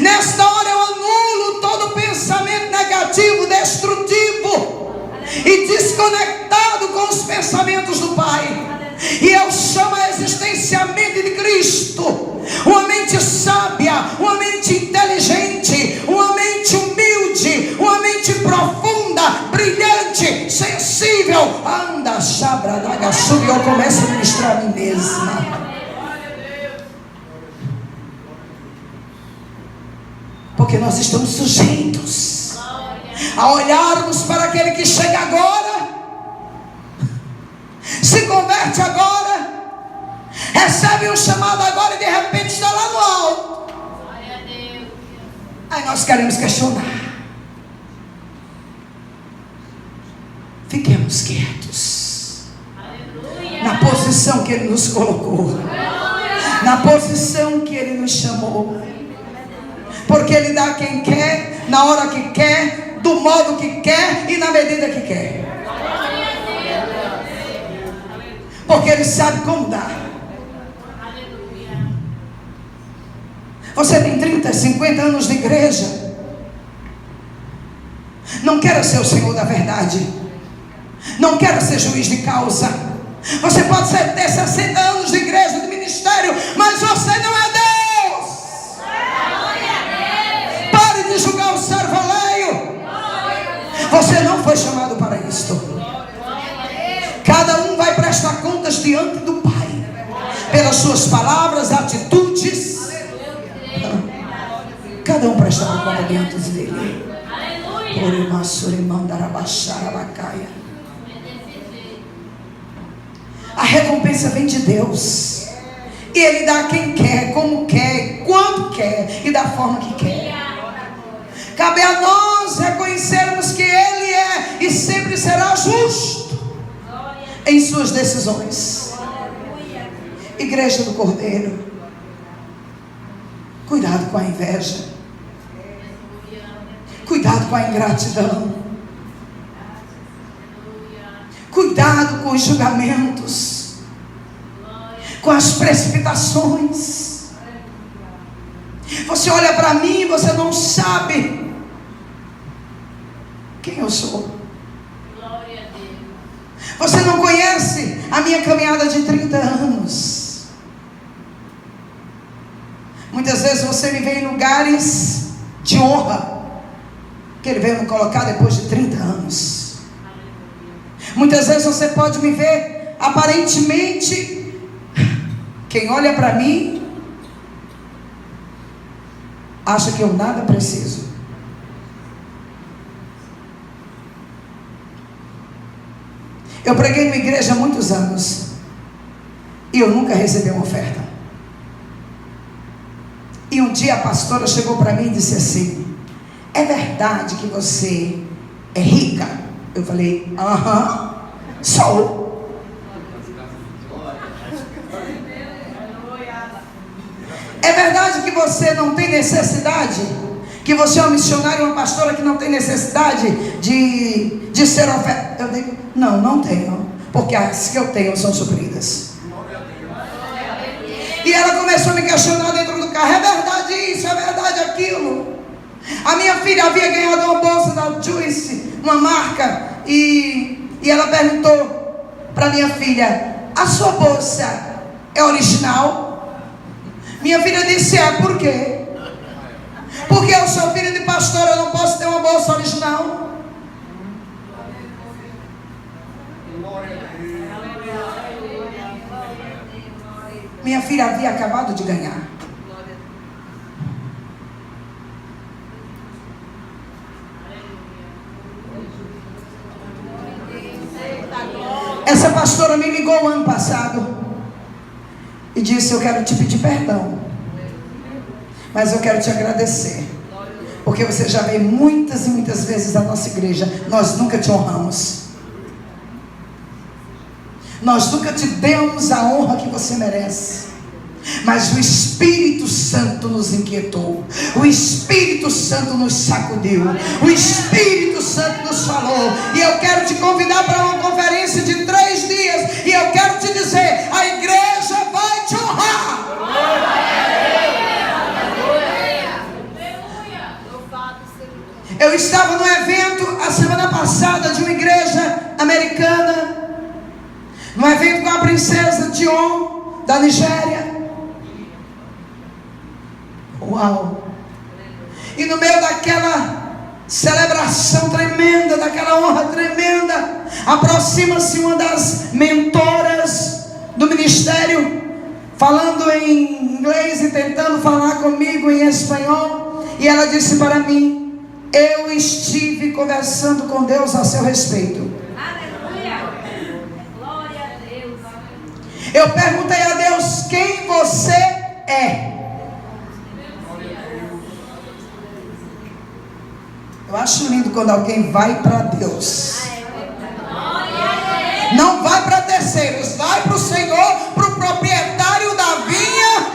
Nesta hora eu anulo todo pensamento negativo, destrutivo e desconectado com os pensamentos do Pai. E eu chamo a existência a mente de Cristo, uma mente sábia, uma mente inteligente, uma mente humilde, uma mente profunda, brilhante, sensível. Anda, chabradaga, sub, eu começo a ministrar a mim mesma. Porque nós estamos sujeitos a olharmos para aquele que chega agora, se converte agora, recebe um chamado agora e de repente está lá no alto. Aí nós queremos questionar. Fiquemos quietos na posição que Ele nos colocou, na posição que Ele nos chamou, porque Ele dá a quem quer, na hora que quer, do modo que quer e na medida que quer. Porque Ele sabe como dar. Você tem 30, 50 anos de igreja, não quer ser o Senhor da verdade, não quer ser juiz de causa. Você pode ter 60 anos de igreja, de ministério, mas você não é Deus. Pare de julgar o servo alheio. Você não foi chamado para isto. Cada um vai prestar contas diante do Pai, pelas suas palavras, atitudes. Cada um prestará conta diante dele. A recompensa vem de Deus, e Ele dá a quem quer, como quer, quando quer e da forma que quer. Cabe a nós reconhecermos que Ele é e sempre será justo em suas decisões. Igreja do Cordeiro, cuidado com a inveja, cuidado com a ingratidão, cuidado com os julgamentos, com as precipitações. Você olha para mim e você não sabe quem eu sou. Você não conhece a minha caminhada de 30 anos. Muitas vezes você me vê em lugares de honra que Ele veio me colocar depois de 30 anos. Muitas vezes você pode me ver aparentemente, quem olha para mim acha que eu nada preciso. Eu preguei numa igreja há muitos anos e eu nunca recebi uma oferta. E um dia a pastora chegou para mim e disse assim: é verdade que você é rica? Eu falei: aham, sou. É verdade você não tem necessidade? Que você é um missionário, uma pastora que não tem necessidade de ser oferta? Eu digo, não tenho, porque as que eu tenho são supridas. E ela começou a me questionar dentro do carro: é verdade isso, é verdade aquilo. A minha filha havia ganhado uma bolsa da Juice, uma marca, e ela perguntou para minha filha: a sua bolsa é original? Minha filha disse: é. Por quê? Porque eu sou filha de pastor, eu não posso ter uma bolsa original. Minha filha havia acabado de ganhar. Essa pastora me ligou ano passado e disse: eu quero te pedir perdão, mas eu quero te agradecer, porque você já veio muitas e muitas vezes à nossa igreja. Nós nunca te honramos, nós nunca te demos a honra que você merece, mas o Espírito Santo nos inquietou, o Espírito Santo nos sacudiu, o Espírito Santo nos falou. E eu quero te convidar para uma conferência de 3 dias, e eu quero te dizer: a igreja vai te honrar. Eu estava no evento a semana passada de uma igreja americana, num evento com a princesa Dion da Nigéria. Uau! E no meio daquela celebração tremenda, daquela honra tremenda, aproxima-se uma das mentoras do ministério, falando em inglês e tentando falar comigo em espanhol, e ela disse para mim: eu estive conversando com Deus a seu respeito. Eu perguntei a Deus: quem você é? Eu acho lindo quando alguém vai para Deus. Não vai para terceiros, vai para o Senhor, para o proprietário da vinha,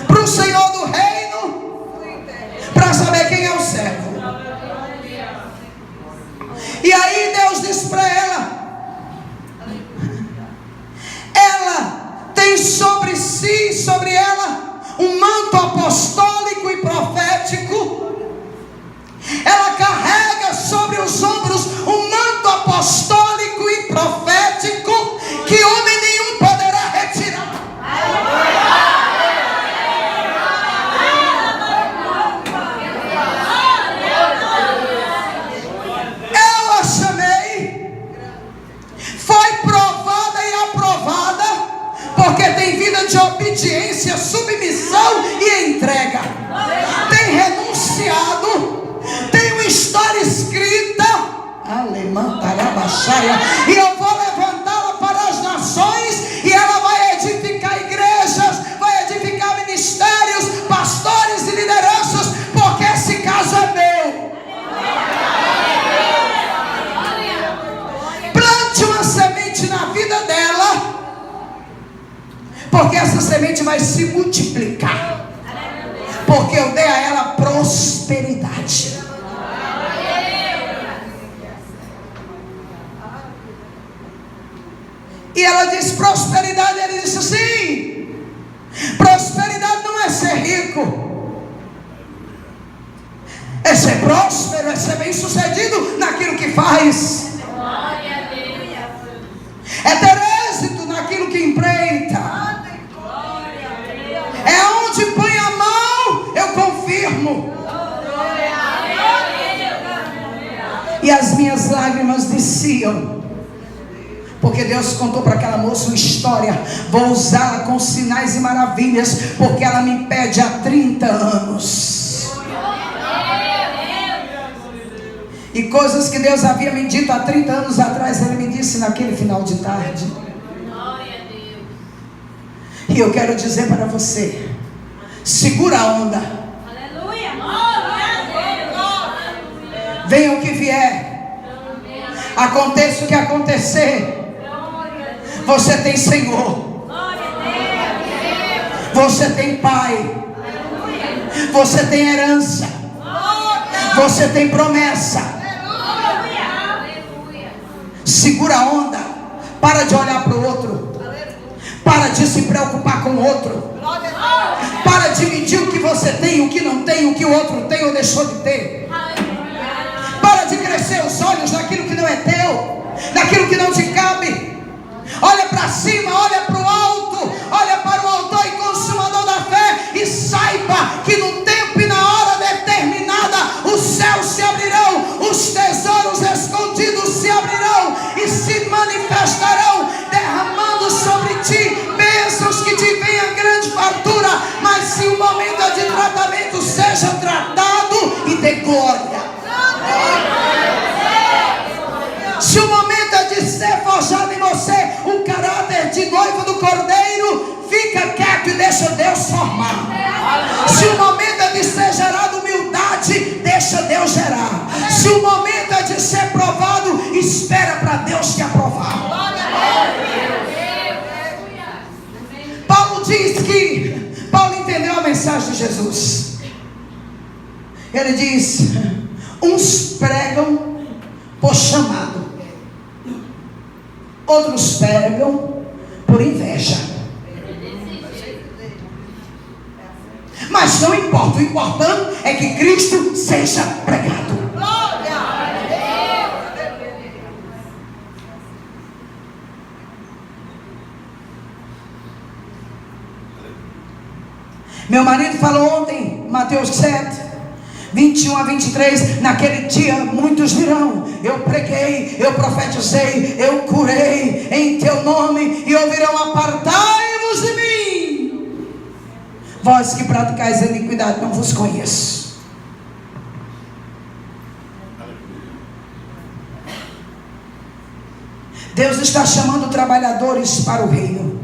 para o Senhor do reino, para saber quem é o servo. E aí Deus disse para ela tem sobre si, sobre ela, um manto apostólico e profético. Ela carrega sobre os ombros um manto apostólico e profético que homem nenhum poderá retirar. Eu a chamei, foi provada e aprovada, porque tem vida de obediência, submissão e entrega. Tem renunciado, tem uma história escrita, e eu vou levantá-la para as nações, e ela vai edificar igrejas, vai edificar ministérios, pastores e lideranças, porque esse caso é meu. Plante uma semente na vida dela, porque essa semente vai se multiplicar, porque eu dei a ela prosperidade. E ela disse: prosperidade. Ele disse assim: prosperidade não é ser rico, é ser próspero, é ser bem sucedido naquilo que faz, é ter êxito naquilo que empreita, é onde põe a mão, eu confirmo. E as minhas lágrimas desciam, porque Deus contou para aquela moça uma história. Vou usá-la com sinais e maravilhas, porque ela me pede há 30 anos. E coisas que Deus havia me dito há 30 anos atrás, Ele me disse naquele final de tarde. E eu quero dizer para você: segura a onda. Venha o que vier, aconteça o que acontecer, você tem Senhor, Você tem pai. Você tem herança. Você tem promessa. Segura a onda. Para de olhar para o outro. Para de se preocupar com o outro. Para de medir o que você tem, o que não tem, o que o outro tem ou deixou de ter. Para de crescer os olhos naquilo que não é teu, naquilo que não te cabe. Olha para cima, olha para o alto, olha para o autor e consumador da fé, e saiba que no tempo e na hora determinada os céus se abrirão, os tesouros escondidos se abrirão e se manifestarão, derramando sobre ti bênçãos que te venha grande fartura. Mas se o momento é de tratamento, seja tratado e dê glória. Se o momento é de ser forjado em você o caráter de noivo do Cordeiro, fica quieto e deixa Deus formar. Se o momento é de ser gerado humildade, deixa Deus gerar. Se o momento é de ser provado, espera para Deus te aprovar. Paulo diz que Paulo entendeu a mensagem de Jesus. Ele diz: uns pregam por chamado, outros pregam por inveja. Mas não importa, o importante é que Cristo seja pregado. Meu marido falou ontem, Mateus 7, 21 a 23, naquele dia muitos dirão: eu preguei, eu profetizei, eu curei em teu nome, e ouvirão: apartai-vos de mim, vós que praticais a iniquidade, não vos conheço. Deus está chamando trabalhadores para o reino.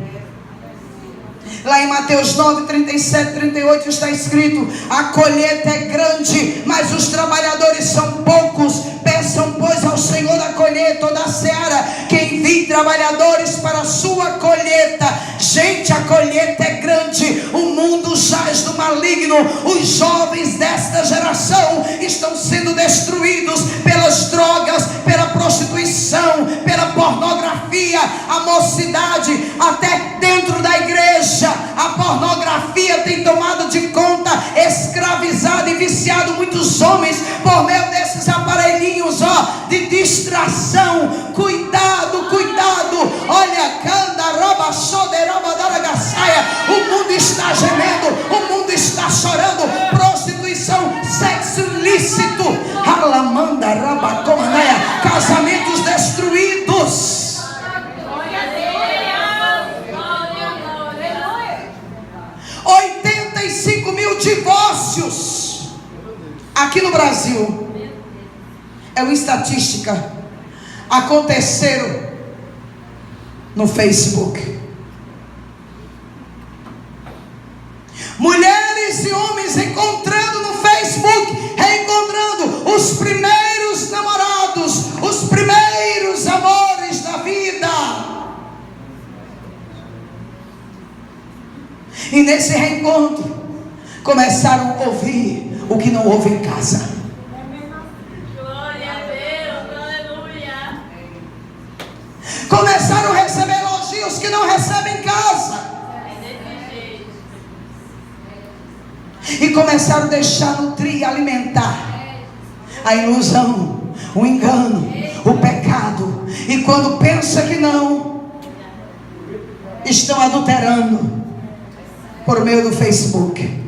Lá em Mateus 9, 37, 38 está escrito: a colheita é grande, mas os trabalhadores são poucos. Peçam, pois, ao Senhor da colheita ou da seara que envie trabalhadores para a sua colheita. Gente, a colheita é grande, o mundo jaz do maligno. Os jovens desta geração estão sendo destruídos pelas drogas, pela prostituição, pela pornografia. A mocidade, até dentro da igreja, a pornografia tem tomado de conta, escravizado e viciado muitos homens por meio desses aparelhinhos, de distração. Cuidado, cuidado. Olha, o mundo está gemendo, o mundo está chorando. Prostituição, sexo ilícito, casamentos destruídos. 85 mil divórcios aqui no Brasil. É uma estatística. Aconteceram no Facebook. Mulheres e homens encontrando no Facebook, reencontrando os primeiros namorados, os primeiros amores da vida. E nesse reencontro começaram a ouvir o que não ouve em casa. Glória a Deus, aleluia. Começaram a receber elogios que não recebem em casa. E começaram a deixar nutrir e alimentar a ilusão, o engano, o pecado. E quando pensa que não, estão adulterando por meio do Facebook,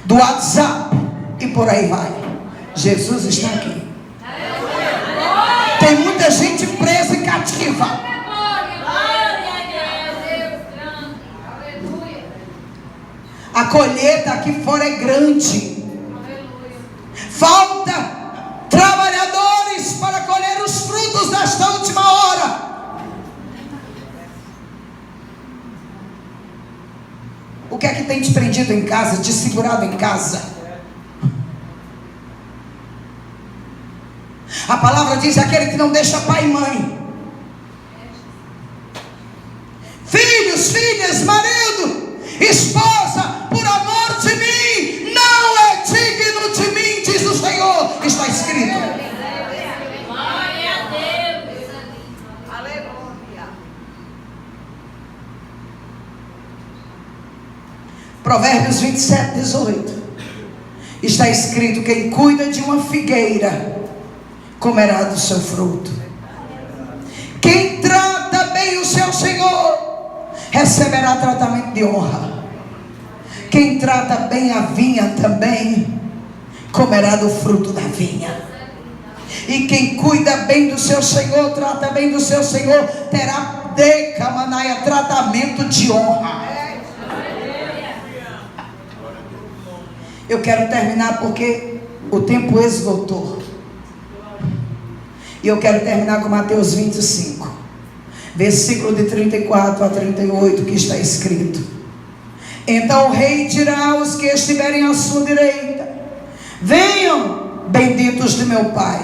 do WhatsApp e por aí vai. Jesus está aqui. Tem muita gente presa e cativa. A colheita aqui fora é grande. Falta trabalhadores para colher os frutos desta última hora. O que é que tem te prendido em casa, te segurado em casa? A palavra diz: aquele que não deixa pai e mãe, filhos, filhas, marido, esposa, Provérbios 27, 18. Está escrito: quem cuida de uma figueira comerá do seu fruto. Quem trata bem o seu Senhor receberá tratamento de honra. Quem trata bem a vinha também comerá do fruto da vinha. E quem cuida bem do seu Senhor, trata bem do seu Senhor, terá decamanaia, tratamento de honra. Eu quero terminar porque o tempo esgotou. E eu quero terminar com Mateus 25, versículo de 34 a 38, que está escrito: então o rei dirá aos que estiverem à sua direita: venham, benditos de meu Pai,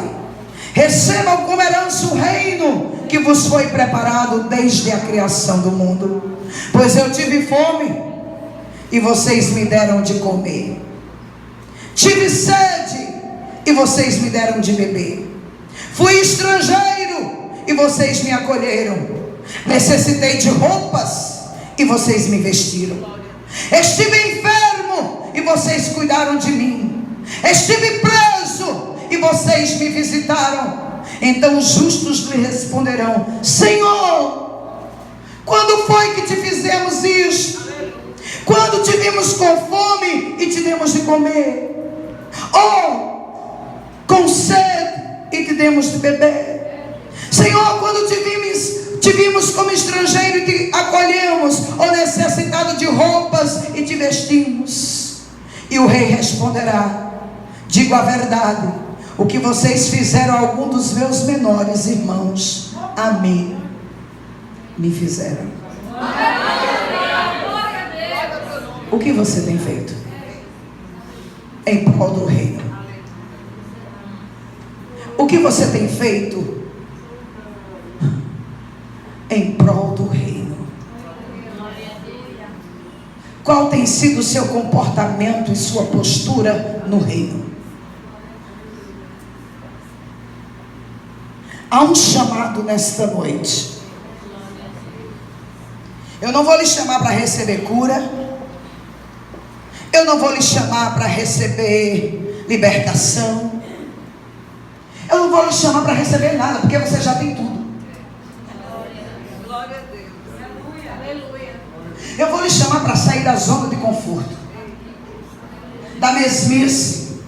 recebam como herança o reino que vos foi preparado desde a criação do mundo. Pois eu tive fome e vocês me deram de comer, tive sede e vocês me deram de beber, fui estrangeiro e vocês me acolheram, necessitei de roupas e vocês me vestiram, estive enfermo e vocês cuidaram de mim, estive preso e vocês me visitaram. Então os justos lhe responderão: Senhor, quando foi que te fizemos isto? Quando te vimos com fome e te demos de comer? Ou com sede e te demos de beber? Senhor, quando te vimos como estrangeiro e te acolhemos, ou necessitado de roupas e te vestimos? E o rei responderá: digo a verdade, o que vocês fizeram a algum dos meus menores irmãos, a mim me fizeram. O que você tem feito em prol do reino? O que você tem feito em prol do reino? Qual tem sido o seu comportamento e sua postura no reino? Há um chamado nesta noite. Eu não vou lhe chamar para receber cura. Eu não vou lhe chamar para receber libertação. Eu não vou lhe chamar para receber nada, porque você já tem tudo. Glória a Deus. Aleluia. Eu vou lhe chamar para sair da zona de conforto, da mesmice,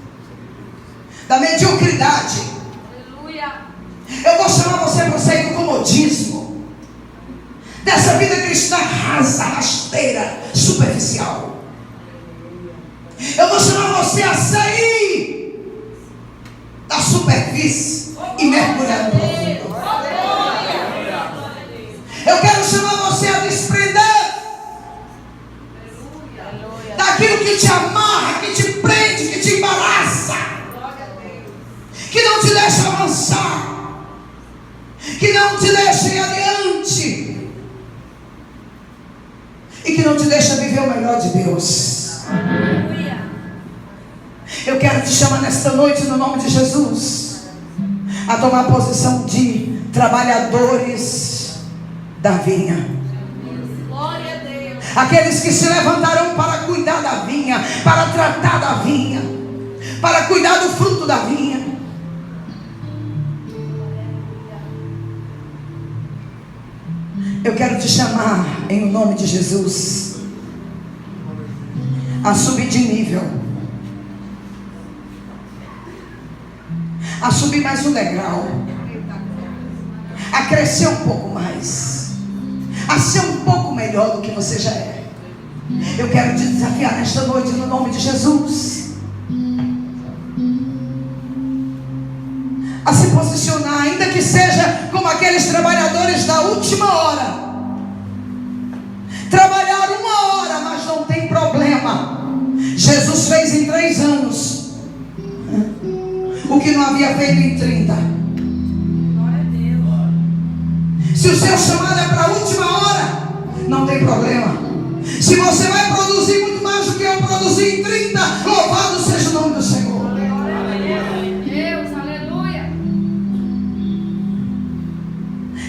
da mediocridade. Aleluia. Eu vou chamar você para sair do comodismo, dessa vida cristã rasa, rasteira, superficial. Eu vou chamar você a sair da superfície e mergulhar no profundo. Eu quero chamar você a desprender daquilo que te amarra, que te prende, que te embaraça, que não te deixa avançar, que não te deixa ir adiante e que não te deixa viver o melhor de Deus. Eu quero te chamar nesta noite, no nome de Jesus, a tomar a posição de trabalhadores da vinha. Glória a Deus. Aqueles que se levantarão para cuidar da vinha, para tratar da vinha, para cuidar do fruto da vinha. Eu quero te chamar, em nome de Jesus, a subir de nível, a subir mais um degrau, a crescer um pouco mais, a ser um pouco melhor do que você já é. Eu quero te desafiar nesta noite, no nome de Jesus, a se posicionar, ainda que seja como aqueles trabalhadores da última hora. Trabalhar 1 hora, mas não tem problema. Jesus fez em 3 anos o que não havia feito em 30. Glória a Deus. Se o seu chamado é para a última hora, não tem problema. Se você vai produzir muito mais do que eu produzi em 30, louvado seja o nome do Senhor. Deus, aleluia.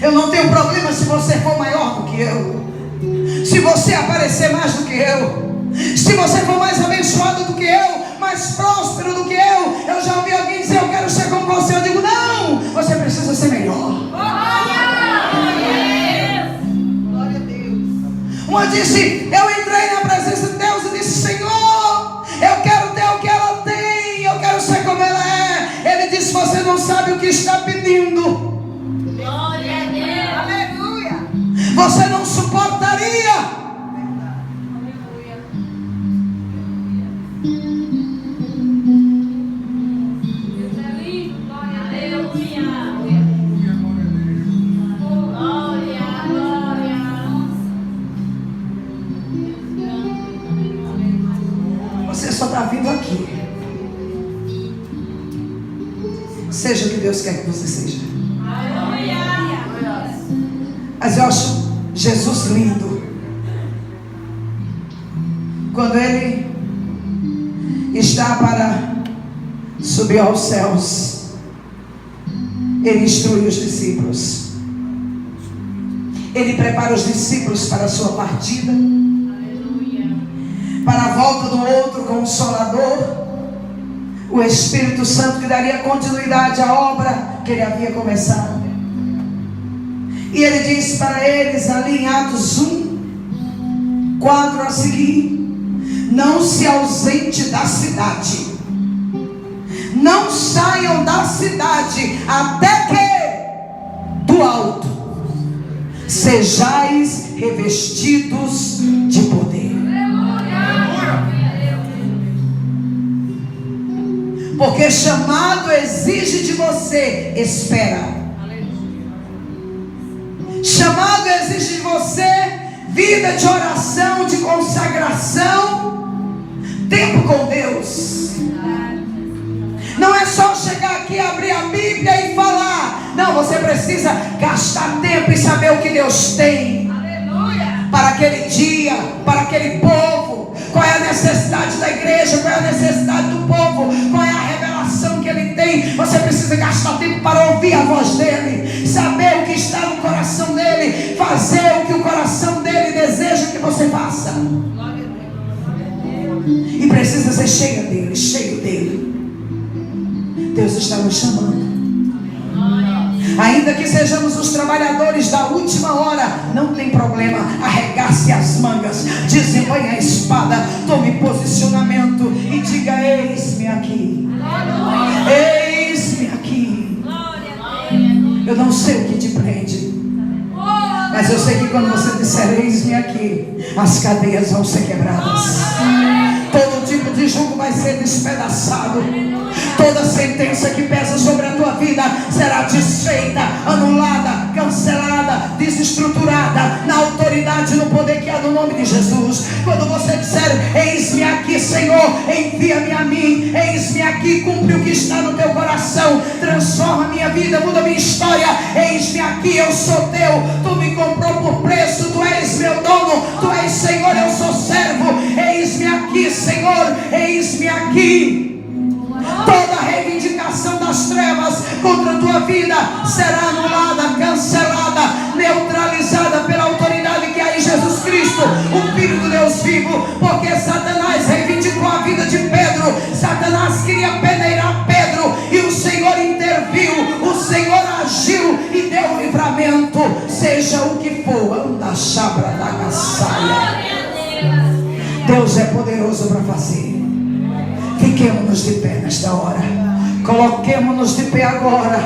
Eu não tenho problema se você for maior do que eu, se você aparecer mais do que eu, se Se você for mais abençoado do que eu, mais próspero do que eu já ouvi alguém dizer: eu quero ser como você. Eu digo: não, você precisa ser melhor. Uma disse: eu entrei na presença de Deus e disse: Senhor, eu quero ter o que ela tem, eu quero ser como ela é. Ele disse: você não sabe o que está pedindo. Glória a Deus. Aleluia. Você não suportaria. Aleluia. Deus é lindo. Glória a Deus. Glória, glória. Você só está vindo aqui. Seja o que Deus quer que você seja. Mas eu acho Jesus lindo quando Ele está para subir aos céus. Ele instrui os discípulos. Ele prepara os discípulos para a sua partida, para a volta do outro Consolador, o Espírito Santo, que daria continuidade à obra que Ele havia começado. E Ele diz para eles ali em Atos 1:4 a seguir: não se ausente da cidade, não saiam da cidade, até que do alto sejais revestidos de poder. Porque chamado exige de você espera. Chamado exige de você vida de oração, de consagração, tempo com Deus. Não é só chegar aqui, abrir a Bíblia e falar. Não, você precisa gastar tempo e saber o que Deus tem para aquele dia, para aquele povo. Qual é a necessidade da igreja? Qual é a necessidade do povo? Qual é a revelação que ele tem? Você precisa gastar tempo para ouvir a voz dele, saber o que está no coração dele, fazer o que o coração dele deseja que você faça. E precisa ser cheia dele, cheio dele. Deus está nos chamando. Ainda que sejamos os trabalhadores da última hora, não tem problema. Arregace as mangas, desembanhe a espada, tome posicionamento e diga: eis-me aqui. Eis-me aqui. Eu não sei o que te prende, mas eu sei que quando você disser eis-me aqui, as cadeias vão ser quebradas. Todo tipo de jugo vai ser despedaçado. Toda sentença que pesa sobre a tua vida será desfeita, anulada, cancelada, desestruturada, na autoridade e no poder que há no nome de Jesus. Quando você disser eis-me aqui, Senhor, envia-me a mim, eis-me aqui, cumpre o que está no teu coração, transforma a minha vida, muda a minha história. Eis-me aqui, eu sou teu, tu me comprou por preço, tu és meu dono, tu és Senhor, eu sou servo. Eis-me aqui, Senhor, eis-me aqui. Toda reivindicação das trevas contra a tua vida será anulada, cancelada, neutralizada pela autoridade que há em Jesus Cristo, o Filho do Deus vivo. Porque Satanás reivindicou a vida de Pedro, Satanás queria peneirar Pedro, e o Senhor interviu, o Senhor agiu e deu livramento. Seja o que for, anda chabra da gaçaia, Deus é poderoso para fazer. Fiquemos de pé nesta hora. Coloquemos-nos de pé agora.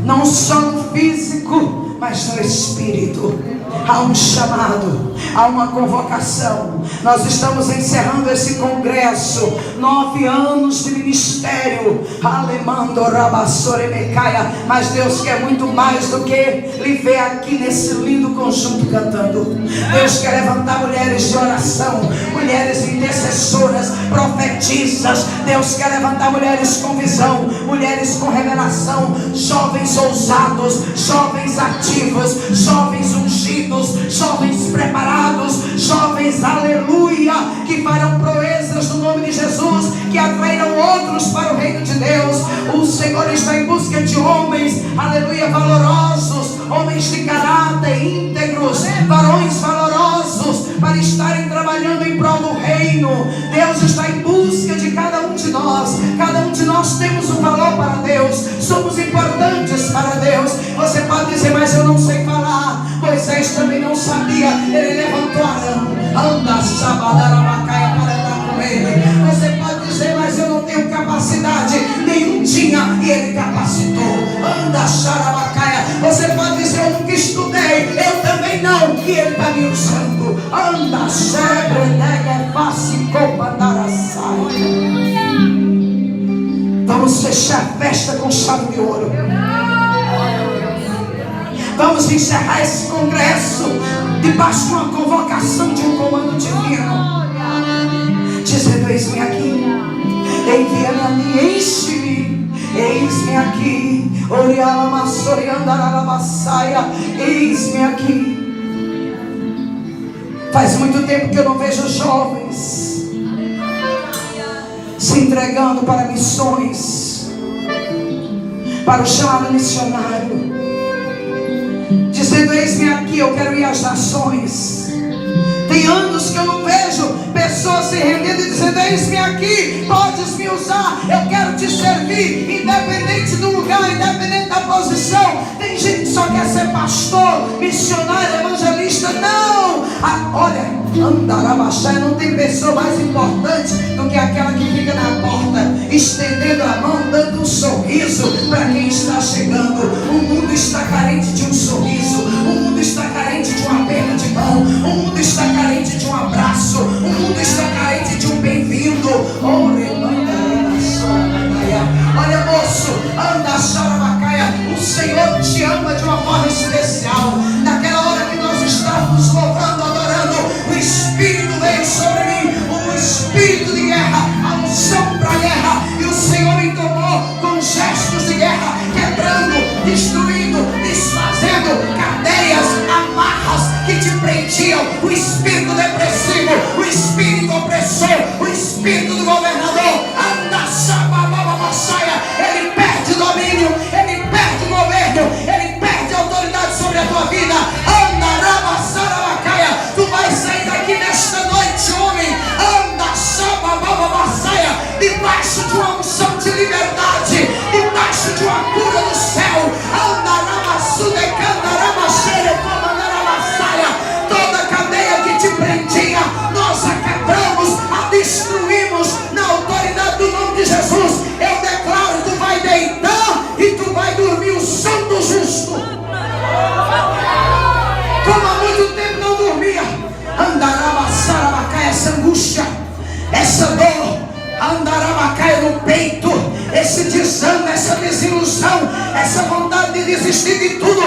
Não só no físico, mas no espírito. Há um chamado, há uma convocação. Nós estamos encerrando esse congresso, 9 anos de ministério. Alemando Rabassore Mecaia. Mas Deus quer muito mais do que lhe ver aqui nesse lindo conjunto cantando. Deus quer levantar mulheres de oração, mulheres intercessoras, profetisas. Deus quer levantar mulheres com visão, mulheres com revelação, jovens ousados, jovens ativos, jovens ungidos, jovens preparados, jovens, aleluia, que farão proezas no nome de Jesus, que atrairão outros para o reino de Deus. O Senhor está em busca de homens, aleluia, valorosos, homens de caráter, íntegros, varões valorosos, para estarem trabalhando em prol do reino. reino. Deus está em busca de cada um de nós. Cada um de nós temos um valor para Deus. Somos importantes para Deus. Você pode dizer, mas eu não sei falar. Moisés também não sabia. Ele levantou Arão. Anda, Shabadaramacaia, para andar com ele. Você pode dizer, mas eu não tenho capacidade. Nenhum tinha e ele capacitou. Anda, Xarabacaia. Você pode dizer, eu nunca estudei. Eu também não. E ele está me usando. Anda, Xebrenega, Facicopandarasai. Vamos fechar a festa com chave de ouro. Vamos encerrar esse congresso debaixo de uma convocação de um comando divino, dizendo, eis-me aqui, envia-me a mim, enche-me, eis-me aqui, eis-me aqui. Faz muito tempo que eu não vejo jovens se entregando para missões, para o chamado missionário, dizendo, eis-me aqui, eu quero ir às nações. Tem anos que eu não vejo pessoas se rendendo e dizendo, eis-me aqui, podes me usar, eu quero te servir, independente do lugar, independente da posição. Tem gente que só quer ser pastor, missionário, evangelista. Não! Olha, Andarabaxá, não tem pessoa mais importante do que aquela que fica na porta, estendendo a mão, dando um sorriso para quem está chegando. O mundo está carente de um sorriso, o mundo está carente de uma perna de mão, o mundo está carente de um abraço, o mundo está carente de um bem-vindo. Olha, moço, anda, Xarabacaia, o Senhor te ama de uma forma especial. Naquela hora que nós estávamos louvando, adorando, o Espírito veio sobre mim, o Espírito de guerra, a unção para a guerra, e o Senhor me tomou com gestos de guerra, quebrando, destruindo, desfazendo cadeias, amarras que te prendiam, o espírito depressivo, o espírito opressor, o espírito do governador. Anda, Saia, ele perde domínio, ele perde o governo, ele perde a autoridade sobre a tua vida. Anda, Rabasarabacaia, tu vais sair daqui nesta noite, homem. Anda, Saia, debaixo de uma unção de liberdade, debaixo de uma cura do céu. Anda, Rabasudecanda, Rabaxere, Comandarabassaia, toda cadeia que te prendia, nós a quebramos, a destruímos na autoridade do nome de Jesus. Eu declaro, tu vai deitar e tu vai dormir o sono do justo, como há muito tempo não dormia. Andarabasarabacaia, essa angústia, essa dor, Andarabacaia no peito, esse desânimo, essa desilusão, essa vontade de desistir de tudo,